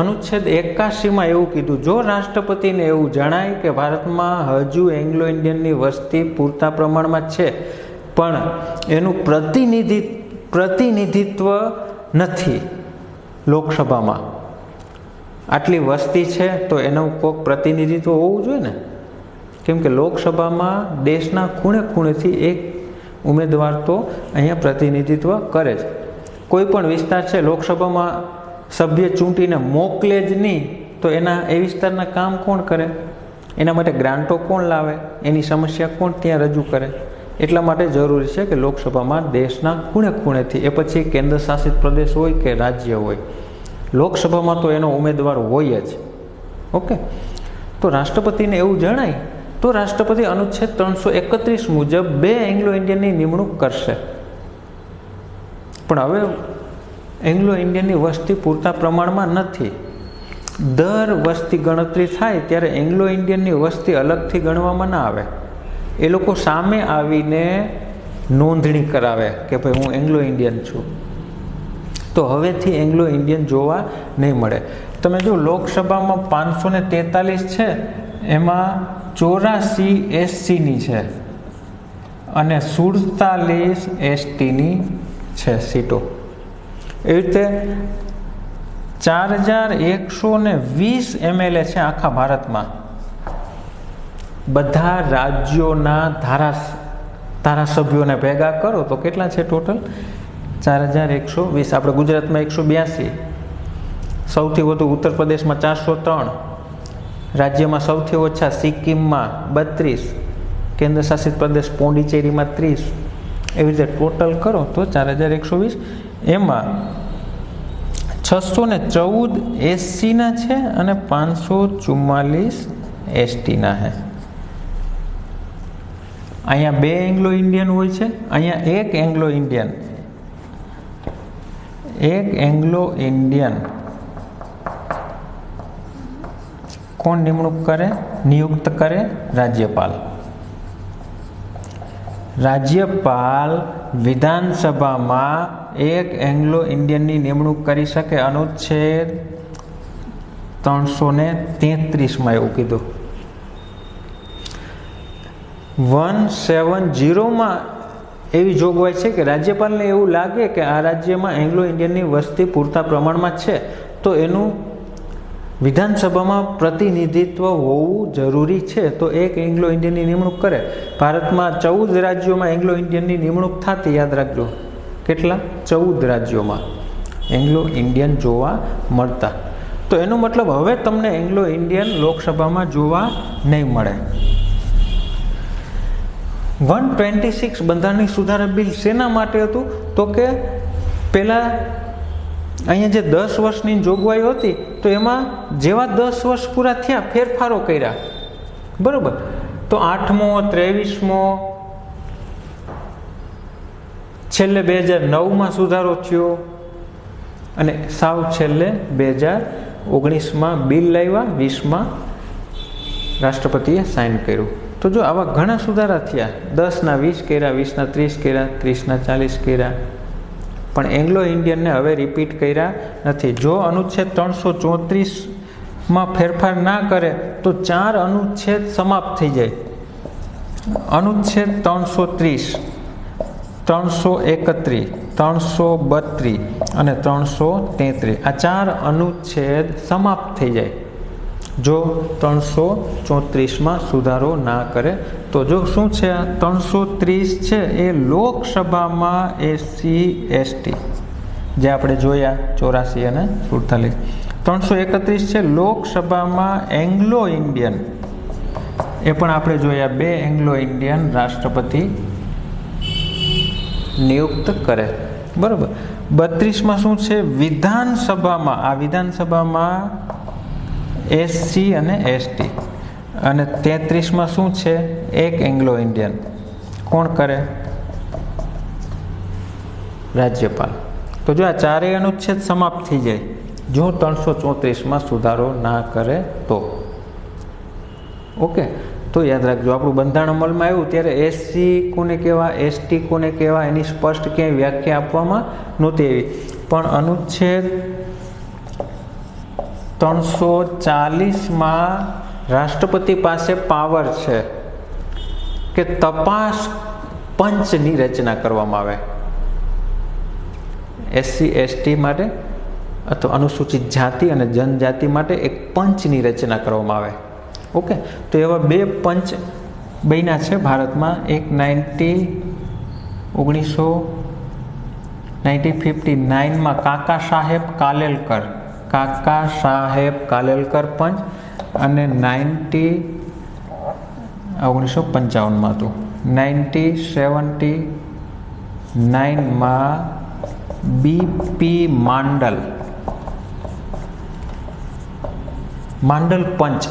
અનુચ્છેદ 81માં એવું કીધું, જો રાષ્ટ્રપતિને એવું જણાય કે ભારતમાં હજુ એંગ્લો ઇન્ડિયનની વસ્તી પૂરતા પ્રમાણમાં છે પણ એનું પ્રતિનિધિત્વ નથી લોકસભામાં, આટલી વસ્તી છે તો એનું કોઈક પ્રતિનિધિત્વ હોવું જોઈએ ને. કેમ કે લોકસભામાં દેશના ખૂણે ખૂણેથી એક ઉમેદવાર તો અહીંયા પ્રતિનિધિત્વ કરે છે. કોઈ પણ વિસ્તાર છે લોકસભામાં સભ્ય ચૂંટીને મોકલે જ નહીં તો એના એ વિસ્તારના કામ કોણ કરે, એના માટે ગ્રાન્ટો કોણ લાવે, એની સમસ્યા કોણ ત્યાં રજૂ કરે. એટલા માટે જરૂરી છે કે લોકસભામાં દેશના ખૂણે ખૂણેથી, એ પછી કેન્દ્ર શાસિત પ્રદેશ હોય કે રાજ્ય હોય, લોકસભામાં તો એનો ઉમેદવાર હોય જ. ઓકે, તો રાષ્ટ્રપતિને એવું જણાય તો રાષ્ટ્રપતિ અનુચ્છેદ 331 મુજબ 2 એંગ્લો ઇન્ડિયનની નિમણૂક કરશે. પણ હવે એંગ્લો ઇન્ડિયનની વસ્તી પૂરતા પ્રમાણમાં નથી. દર વસ્તી ગણતરી થાય ત્યારે એંગ્લો ઇન્ડિયનની વસ્તી અલગથી ગણવામાં ના આવે. એ લોકો સામે આવીને નોંધણી કરાવે કે ભાઈ હું એંગ્લો ઇન્ડિયન છું. તો હવેથી એંગ્લો ઇન્ડિયન જોવા નહીં મળે. તમે જો લોકસભામાં 543 છે, એમાં 84 એસસીની છે અને 47 એસટીની છે સીટો. એવી રીતે 4120 MLA છે આખા ભારતમાં. બધા રાજ્યોના ધારાસભ્યોને ભેગા કરો તો કેટલા છે ટોટલ? 4120. આપણે ગુજરાતમાં 182, સૌથી વધુ ઉત્તર પ્રદેશમાં 403, રાજ્યમાં સૌથી ઓછા સિક્કિમમાં 32, કેન્દ્ર શાસિત પ્રદેશ પોંડિચેરીમાં 30. એવી રીતે ટોટલ કરો તો 4120. એમાં 614 એસસીના છે અને 544 એસટીના છે. અહીંયા 2 એંગ્લો ઇન્ડિયન હોય છે, અહીંયા એક એંગ્લો ઇન્ડિયન કોણ નિયુક્ત કરે? રાજ્યપાલ વિધાનસભામાં એક એંગ્લો ઇન્ડિયનની નિમણૂક કરી શકે. અનુચ્છેદ 333માં એવું કીધું. 170માં એવી જોગવાઈ છે કે રાજ્યપાલને એવું લાગે કે આ રાજ્યમાં એંગ્લો ઇન્ડિયનની વસ્તી પૂરતા પ્રમાણમાં છે તો એનું વિધાનસભામાં પ્રતિનિધિત્વ હોવું જરૂરી છે, તો એક એંગ્લો ઇન્ડિયનની નિમણૂક કરે. ભારતમાં 14 રાજ્યોમાં એંગ્લો ઇન્ડિયનની નિમણૂક થતી, યાદ રાખજો. કેટલા? 14 રાજ્યોમાં એંગ્લો ઇન્ડિયન જોવા મળતા. તો એનો મતલબ હવે તમને એંગ્લો ઇન્ડિયન લોકસભામાં જોવા નહીં મળે. 126 બંધારણની સુધારા બિલ શેના માટે હતું? તો કે પહેલાં અહીંયા જે 10 વર્ષની જોગવાઈઓ હતી તો એમાં જેવા 10 વર્ષ પૂરા થયા ફેરફારો કર્યા, બરોબર. તો 8મો, 23મો, છેલ્લે 2009માં સુધારો થયો અને સાવ છેલ્લે 2019માં બિલ લાવ્યા, 20માં રાષ્ટ્રપતિએ સાઇન કર્યું. તો જો આવા ઘણા સુધારા થયા, 10ના 20 કર્યા, 20ના 30 કર્યા, 30ના 40 કર્યા, પણ એંગ્લો ઇન્ડિયનને હવે રિપીટ કર્યા નથી. જો અનુચ્છેદ 334માં ફેરફાર ના કરે તો 4 અનુચ્છેદ સમાપ્ત થઈ જાય. અનુચ્છેદ 330, 331, 332 અને 333 આ 4 અનુચ્છેદ સમાપ્ત થઈ જાય જો 334માં સુધારો ના કરે તો. જો શું છે આ 330 છે એ લોકસભામાં એસસી એસટી જે આપણે જોયા 84 અને 47, 331 છે લોકસભામાં એંગ્લો ઇન્ડિયન, એ પણ આપણે જોયા, 2 એંગ્લો ઇન્ડિયન રાષ્ટ્રપતિ નિયુક્ત કરે, બરાબર. 32માં શું છે? વિધાનસભામાં, આ વિધાનસભામાં એસસી અને એસટી. અને 33માં શું છે? 1 એંગ્લો ઇન્ડિયન. કોણ કરે? રાજ્યપાલ. તો જો આ ચારેય અનુચ્છેદ સમાપ્ત થઈ જાય જો 334માં સુધારો ના કરે તો. ઓકે, તો યાદ રાખજો, આપણું બંધારણ અમલમાં આવ્યું ત્યારે એસસી કોને કહેવા, એસટી કોને કહેવા, એની સ્પષ્ટ ક્યાંય વ્યાખ્યા આપવામાં નહોતી આવી. પણ અનુચ્છેદ 340માં રાષ્ટ્રપતિ પાસે પાવર છે કે તપાસ પંચની રચના કરવામાં આવે એસસી એસટી માટે અથવા અનુસૂચિત જાતિ અને જનજાતિ માટે એક પંચની રચના કરવામાં આવે. ઓકે, તો એવા 2 પંચ બન્યા છે ભારતમાં. એક 1959માં કાકા સાહેબ કાલેલકર પંચ, અને 1955માં હતું. 1979માં બીપી માંડલ પંચ.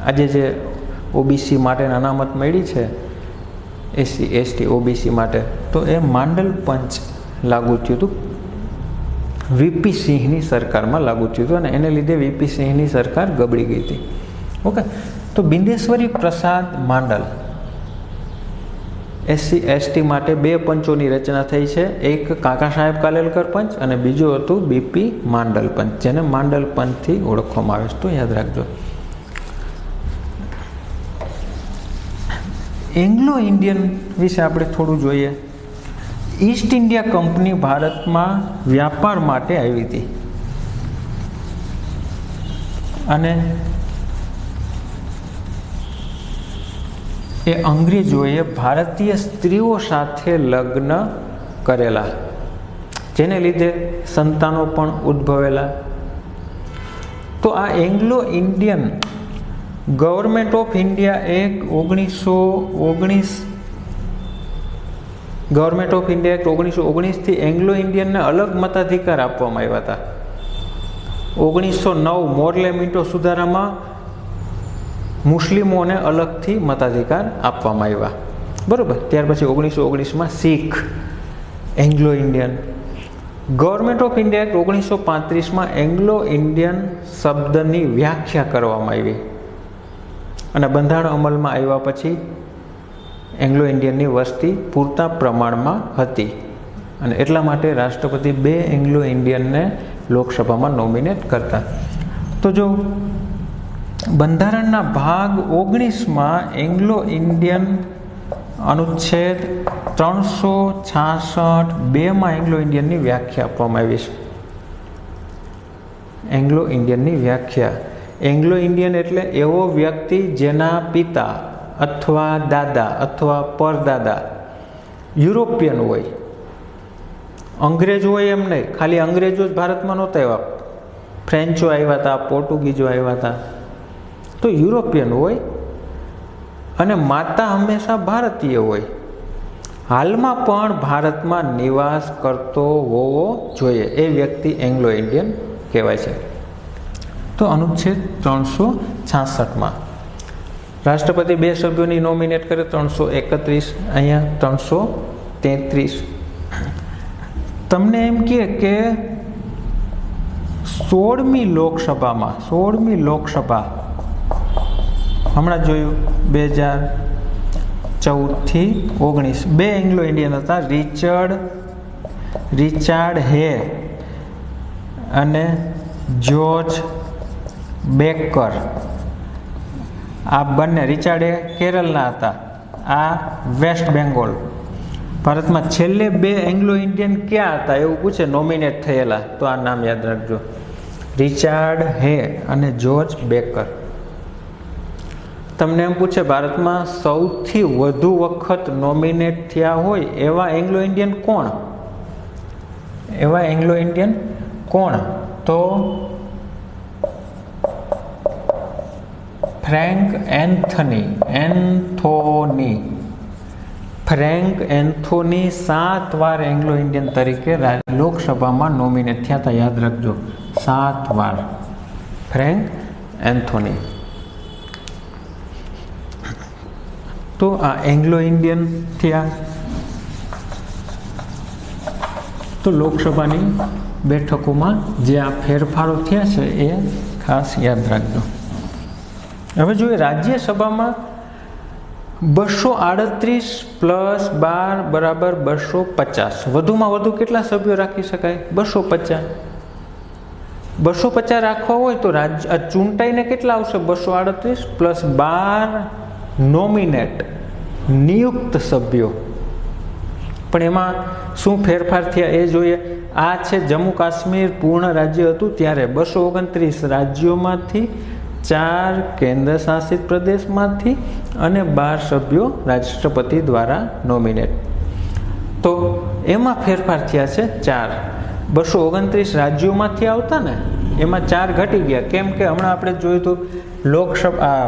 આજે જે ઓબીસી માટે અનામત મળી છે એસસી એસટી ઓબીસી માટે, તો એ માંડલ પંચ લાગુ થયું હતું. વીપી સિંહની સરકારમાં લાગુ થયું હતું અને એને લીધે વીપી સિંહની સરકાર ગબડી ગઈ હતી. ઓકે, તો બિંદેશ્વરી પ્રસાદ માંડલ એસસી એસટી માટે 2 પંચોની રચના થઈ છે. એક કાકા સાહેબ કાલેલકર પંચ અને બીજું હતું બીપી માંડલ પંચ, જેને માંડલ પંચથી ઓળખવામાં આવે છે. તો યાદ રાખજો. એંગ્લો ઇન્ડિયન વિશે આપણે થોડું જોઈએ. ઈસ્ટ ઇન્ડિયા કંપની ભારતમાં વ્યાપાર માટે આવી હતી અને એ અંગ્રેજોએ ભારતીય સ્ત્રીઓ સાથે લગ્ન કરેલા, જેને લીધે સંતાનો પણ ઉદ્ભવેલા. તો આ Anglo Indian government of India act 1919થી એંગ્લો ઇન્ડિયનને અલગ મતાધિકાર આપવામાં આવ્યા હતા. 1909 મોર્લે મિન્ટો સુધારામાં મુસ્લિમોને અલગથી મતાધિકાર આપવામાં આવ્યા, બરાબર. ત્યાર પછી 1919માં Sikh Anglo Indian. Government of India act 1935માં એંગ્લો ઇન્ડિયન શબ્દની વ્યાખ્યા કરવામાં આવી અને બંધારણ અમલમાં આવ્યા પછી એંગ્લો ઇન્ડિયનની વસ્તી પૂરતા પ્રમાણમાં હતી અને એટલા માટે રાષ્ટ્રપતિ 2 એંગ્લો ઇન્ડિયનને લોકસભામાં નોમિનેટ કરતા. તો જો બંધારણના ભાગ 19માં એંગ્લો ઇન્ડિયન અનુચ્છેદ 366(2) એંગ્લો ઇન્ડિયનની વ્યાખ્યા આપવામાં આવી છે. એંગ્લો ઇન્ડિયનની વ્યાખ્યા: એંગ્લો ઇન્ડિયન એટલે એવો વ્યક્તિ જેના પિતા અથવા દાદા અથવા પરદાદા યુરોપિયન હોય. અંગ્રેજ હોય એમ નહીં, ખાલી અંગ્રેજો જ ભારતમાં નહોતા આવ્યા, ફ્રેન્ચો આવ્યા હતા, પોર્ટુગીઝો આવ્યા હતા. તો યુરોપિયન હોય અને માતા હંમેશા ભારતીય હોય. હાલમાં પણ ભારતમાં નિવાસ કરતો હોવો જોઈએ એ વ્યક્તિ એંગ્લો ઇન્ડિયન કહેવાય છે. તો અનુચ્છેદ 366માં રાષ્ટ્રપતિ 2 સભ્યોની નોમિનેટ કરે, 331, અહીંયા 333. તમને એમ કહે કે 16મી લોકસભા હમણાં જોયું 2014થી 19, 2 એંગ્લો ઇન્ડિયન હતા, રિચાર્ડ હે અને જ્યોર્જ બેકર. આ બંને, રિચાર્ડ હે કેરળના હતા, આ વેસ્ટ બેંગોલ. ભારતમાં છેલ્લે 2 એંગ્લો ઇન્ડિયન ક્યાં હતા એવું પૂછે, નોમિનેટ થયેલા, તો આ નામ યાદ રાખજો, રિચાર્ડ હે અને જ્યોર્જ બેકર. તમને એમ પૂછે ભારતમાં સૌથી વધુ વખત નોમિનેટ થયા હોય એવા એંગ્લો ઇન્ડિયન કોણ? તો ફ્રેન્ક એન્થોની 7 વાર એંગ્લો ઇન્ડિયન તરીકે લોકસભામાં નોમિનેટ થયા હતા. યાદ રાખજો, 7 વાર ફ્રેન્ક એન્થોની. તો આ એંગ્લો ઇન્ડિયન થયા. તો લોકસભાની બેઠકોમાં જે આ ફેરફારો થયા છે એ ખાસ યાદ રાખજો. હવે જોઈએ રાજ્યસભામાં 238 પ્લસ 12 બરાબર 250. વધુમાં વધુ કેટલા સભ્યો રાખી શકાય? 250. 250 રાખવા હોય તો ચૂંટાઈને કેટલા આવશે? 238 પ્લસ 12 નોમિનેટ નિયુક્ત સભ્યો. પણ એમાં શું ફેરફાર થયા એ જોઈએ. આ છે જમ્મુ કાશ્મીર પૂર્ણ રાજ્ય હતું ત્યારે 229 રાજ્યોમાંથી, 4 કેન્દ્ર શાસિત પ્રદેશમાંથી અને 12 સભ્યો રાષ્ટ્રપતિ દ્વારા નોમિનેટ. તો એમાં ફેરફાર થયા છે 4. 229 રાજ્યોમાંથી આવતા ને એમાં 4 ઘટી ગયા. કેમ કે હમણાં આપણે જોયું તો લોકસભા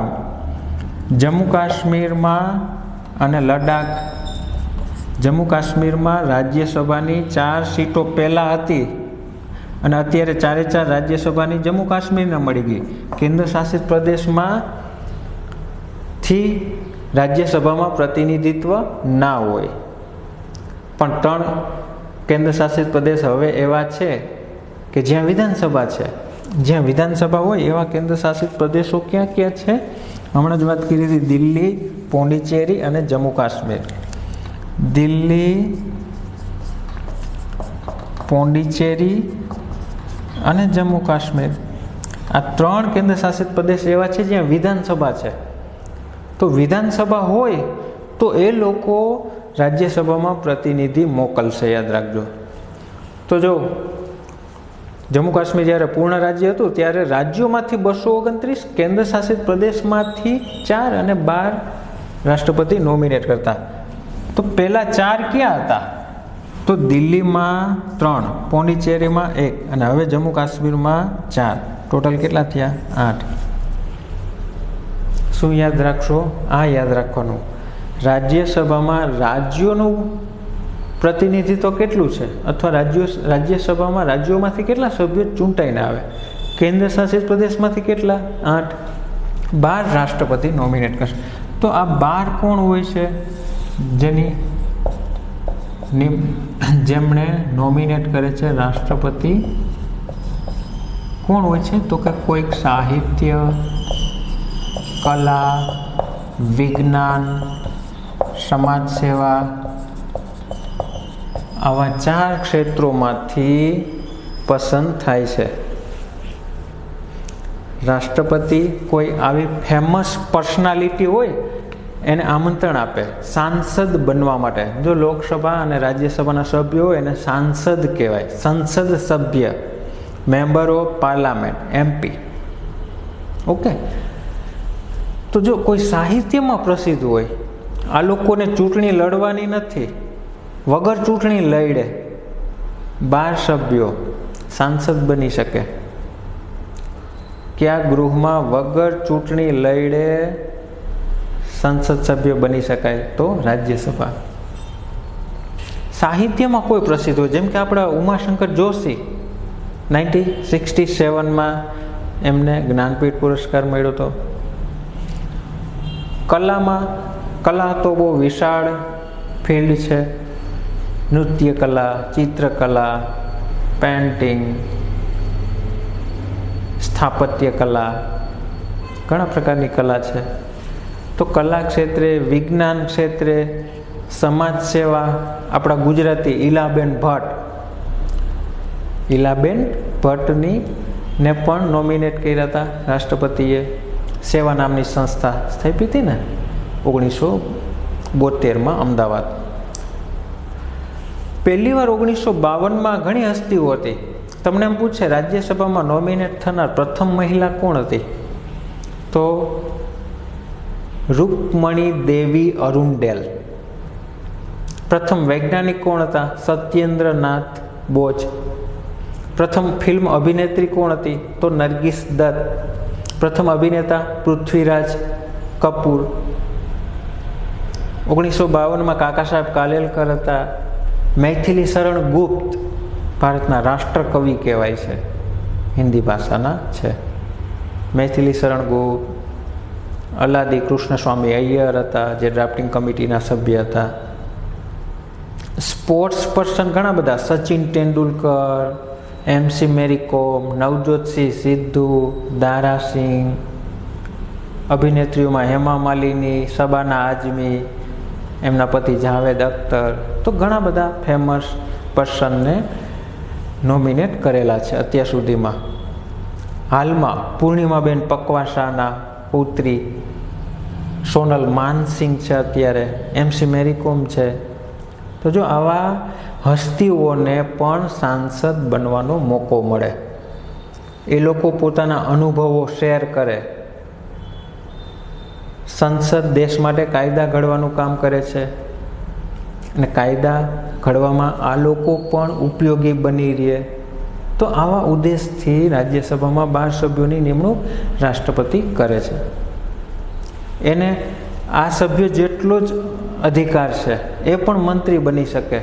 જમ્મુ કાશ્મીરમાં અને લડાખ, જમ્મુ કાશ્મીરમાં રાજ્યસભાની 4 સીટો પહેલાં હતી અને અત્યારે 4 રાજ્યસભાની જમ્મુ કાશ્મીરને મળી ગઈ. કેન્દ્ર શાસિત પ્રદેશમાંથી રાજ્યસભામાં પ્રતિનિધિત્વ ના હોય, પણ 3 કેન્દ્ર શાસિત પ્રદેશ હવે એવા છે કે જ્યાં વિધાનસભા છે. જ્યાં વિધાનસભા હોય એવા કેન્દ્ર શાસિત પ્રદેશો ક્યાં ક્યાં છે? હમણાં જ વાત કરી હતી, દિલ્હી, પોંડિચેરી અને જમ્મુ કાશ્મીર. દિલ્હી, પોંડિચેરી અને જમ્મુ કાશ્મીર આ 3 કેન્દ્ર શાસિત પ્રદેશ એવા છે જ્યાં વિધાનસભા છે. તો વિધાનસભા હોય તો એ લોકો રાજ્યસભામાં પ્રતિનિધિ મોકલશે, યાદ રાખજો. તો જો જમ્મુ કાશ્મીર જ્યારે પૂર્ણ રાજ્ય હતું ત્યારે રાજ્યોમાંથી 229, કેન્દ્ર શાસિત પ્રદેશમાંથી 4 અને 12 રાષ્ટ્રપતિ નોમિનેટ કરતા. તો પહેલા 4 ક્યાં હતા? તો દિલ્હીમાં 3, પોંડિચેરીમાં 1 અને હવે જમ્મુ કાશ્મીરમાં 4. ટોટલ કેટલા થયા? 8. શું યાદ રાખશો? આ યાદ રાખવાનું, રાજ્યસભામાં રાજ્યોનું પ્રતિનિધિત્વ કેટલું છે અથવા રાજ્યસભામાં રાજ્યોમાંથી કેટલા સભ્યો ચૂંટાઈને આવે. કેન્દ્ર શાસિત પ્રદેશમાંથી કેટલા? 8. 12 રાષ્ટ્રપતિ નોમિનેટ કરશે. તો આ 12 કોણ હોય છે? જેમણે નોમિનેટ કરે છે રાષ્ટ્રપતિ કોણ હોય છે? તો કે કોઈક સાહિત્ય, કલા, વિજ્ઞાન, સમાજ સેવા આવા 4 ક્ષેત્રોમાંથી પસંદ થાય છે. રાષ્ટ્રપતિ કોઈ આવી ફેમસ પર્સનાલિટી હોય એને આમંત્રણ આપે સાંસદ બનવા માટે. જો લોકસભા અને રાજ્યસભાના સભ્યો હોય એને સાંસદ કહેવાય, સંસદ સભ્ય, member of parliament, MP. Okay. તો જો કોઈ સાહિત્યમાં પ્રસિદ્ધ હોય, આ લોકોને ચૂંટણી લડવાની નથી, વગર ચૂંટણી લડે, 12 સભ્યો સાંસદ બની શકે. કયા ગૃહમાં વગર ચૂંટણી લડે સંસદ સભ્ય બની શકાય? તો રાજ્યસભા. સાહિત્યમાં કોઈ પ્રસિદ્ધ હોય, જેમ કે આપણા ઉમાશંકર જોશી 1967માં એમને જ્ઞાનપીઠ પુરસ્કાર મળ્યો હતો. કલા તો બહુ વિશાળ ફિલ્ડ છે. નૃત્ય કલા, ચિત્રકલા, પેન્ટિંગ, સ્થાપત્ય કલા, ઘણા પ્રકારની કલા છે. તો કલા ક્ષેત્રે, વિજ્ઞાન ક્ષેત્રે, સમાજ સેવા આપણા ગુજરાતી ઈલાબેન ભટ્ટની ને પણ નોમિનેટ કર્યા હતા રાષ્ટ્રપતિએ. સેવા નામની સંસ્થા સ્થાપી હતી ને 1972માં અમદાવાદ. પહેલી વાર 1952માં ઘણી હસ્તીઓ હતી. તમને એમ પૂછે રાજ્યસભામાં નોમિનેટ થનાર પ્રથમ મહિલા કોણ હતી? તો રૂકમણી દેવી અરુણડેલ. પ્રથમ વૈજ્ઞાનિક કોણ હતા? સત્યેન્દ્રનાથ બોઝ. પ્રથમ ફિલ્મ અભિનેત્રી કોણ હતી? તો નરગિસ દત્ત. પ્રથમ અભિનેતા પૃથ્વીરાજ કપૂર. 1952માં કાકા સાહેબ કાલેલકર હતા. મૈથિલી શરણ ગુપ્ત ભારતના રાષ્ટ્રકવિ કહેવાય છે, હિન્દી ભાષાના છે. મૈથિલી શરણ ગુપ્ત. અલાદી કૃષ્ણસ્વામી અય્યર હતા, જે ડ્રાફ્ટિંગ કમિટીના સભ્ય હતા. સ્પોર્ટ્સ પર્સન ઘણા બધા, સચિન તેંડુલકર, MC મેરી કોમ, નવજોતસિંહ સિદ્ધુ, દારા સિંહ. અભિનેત્રીઓમાં હેમા માલિની, શબાના આઝમી, એમના પતિ જાવેદ અખ્તર. તો ઘણા બધા ફેમસ પર્સનને નોમિનેટ કરેલા છે અત્યાર સુધીમાં. હાલમાં પૂર્ણિમાબેન પકવાસાના પુત્રી સોનલ માનસિંહ છે, અત્યારે MC મેરી કોમ છે. તો જો આવા હસ્તીઓને પણ સાંસદ બનવાનો મોકો મળે, એ લોકો પોતાના અનુભવો શેર કરે. સંસદ દેશ માટે કાયદા ઘડવાનું કામ કરે છે, અને કાયદા ઘડવામાં આ લોકો પણ ઉપયોગી બની રહે. તો આવા ઉદ્દેશથી રાજ્યસભામાં 12 સભ્યોની નિમણૂક રાષ્ટ્રપતિ કરે છે. એને આ સભ્યો જેટલો જ અધિકાર છે, એ પણ મંત્રી બની શકે.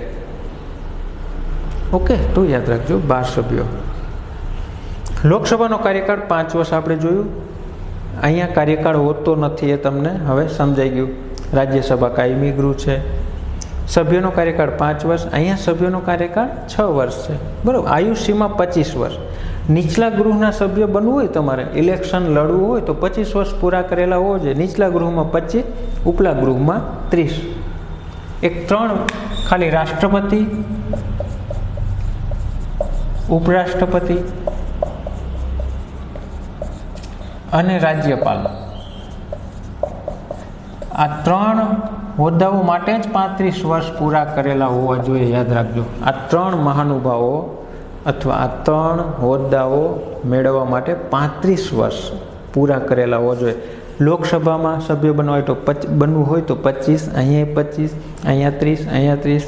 ઓકે, તો યાદ રાખજો 12 સભ્યો. લોકસભાનો કાર્યકાળ 5 વર્ષ આપણે જોયું. અહીંયા કાર્યકાળ હોતો નથી, એ તમને હવે સમજાઈ ગયું. રાજ્યસભા કાયમી ગૃહ છે. સભ્યોનો કાર્યકાળ 5 વર્ષ. અહીંયા સભ્યોનો કાર્યકાળ 6 વર્ષ છે, બરાબર. આયુષ્યમાં 25 વર્ષ. નીચલા ગૃહના સભ્ય બનવું હોય, તમારે ઇલેક્શન લડવું હોય તો 25 વર્ષ પૂરા કરેલા હોવો જોઈએ. નીચલા ગૃહમાં 25, ઉપલા ગૃહમાં 30. એક 3 ખાલી રાષ્ટ્રપતિ, ઉપરાષ્ટ્રપતિ અને રાજ્યપાલ. આ 3 હોદ્દાઓ માટે જ 35 વર્ષ પૂરા કરેલા હોવા જોઈએ, યાદ રાખજો. આ 3 મહાનુભાવો અથવા આ 3 હોદ્દાઓ મેળવવા માટે 35 વર્ષ પૂરા કરેલા હોવા જોઈએ. લોકસભામાં સભ્ય બનવું હોય તો 25, અહીંયા 25, અહીંયા 30, અહીંયા 30.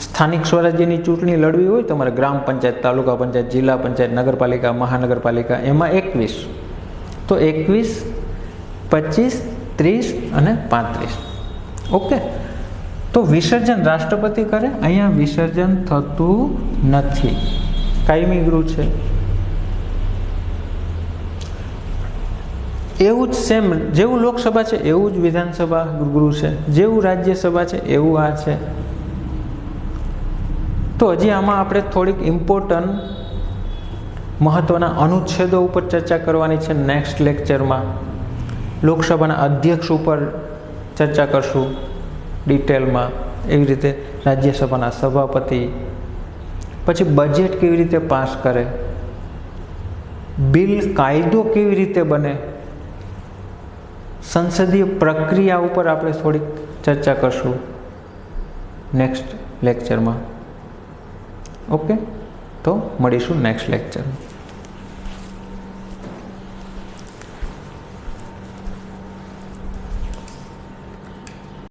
સ્થાનિક સ્વરાજ્યની ચૂંટણી લડવી હોય તમારે, ગ્રામ પંચાયત, તાલુકા પંચાયત, જિલ્લા પંચાયત, નગરપાલિકા, મહાનગરપાલિકા, એમાં 21. તો 21, 25, 30 અને 35. ઓકે. તો વિસર્જન રાષ્ટ્રપતિ કરે, અહીંયા વિસર્જન થતું નથી, કાયમી ગૃહ છે. એવું જ સેમ, જેવું લોકસભા છે એવું જ વિધાનસભા ગૃહ છે, જેવું રાજ્યસભા છે એવું આ છે. તો હજી આમાં આપણે થોડીક ઇમ્પોર્ટન્ટ મહત્વના અનુચ્છેદો ઉપર ચર્ચા કરવાની છે નેક્સ્ટ લેક્ચરમાં. લોકસભાના અધ્યક્ષ ઉપર ચર્ચા કરશું ડિટેલમાં. એવી રીતે રાજ્યસભાના સભાપતિ, પછી બજેટ કેવી રીતે પાસ કરે, બિલ કાયદો કેવી રીતે બને, સંસદીય પ્રક્રિયા ઉપર આપણે થોડીક ચર્ચા કરશું નેક્સ્ટ લેક્ચરમાં. ઓકે, તો મળીશું નેક્સ્ટ લેક્ચરમાં.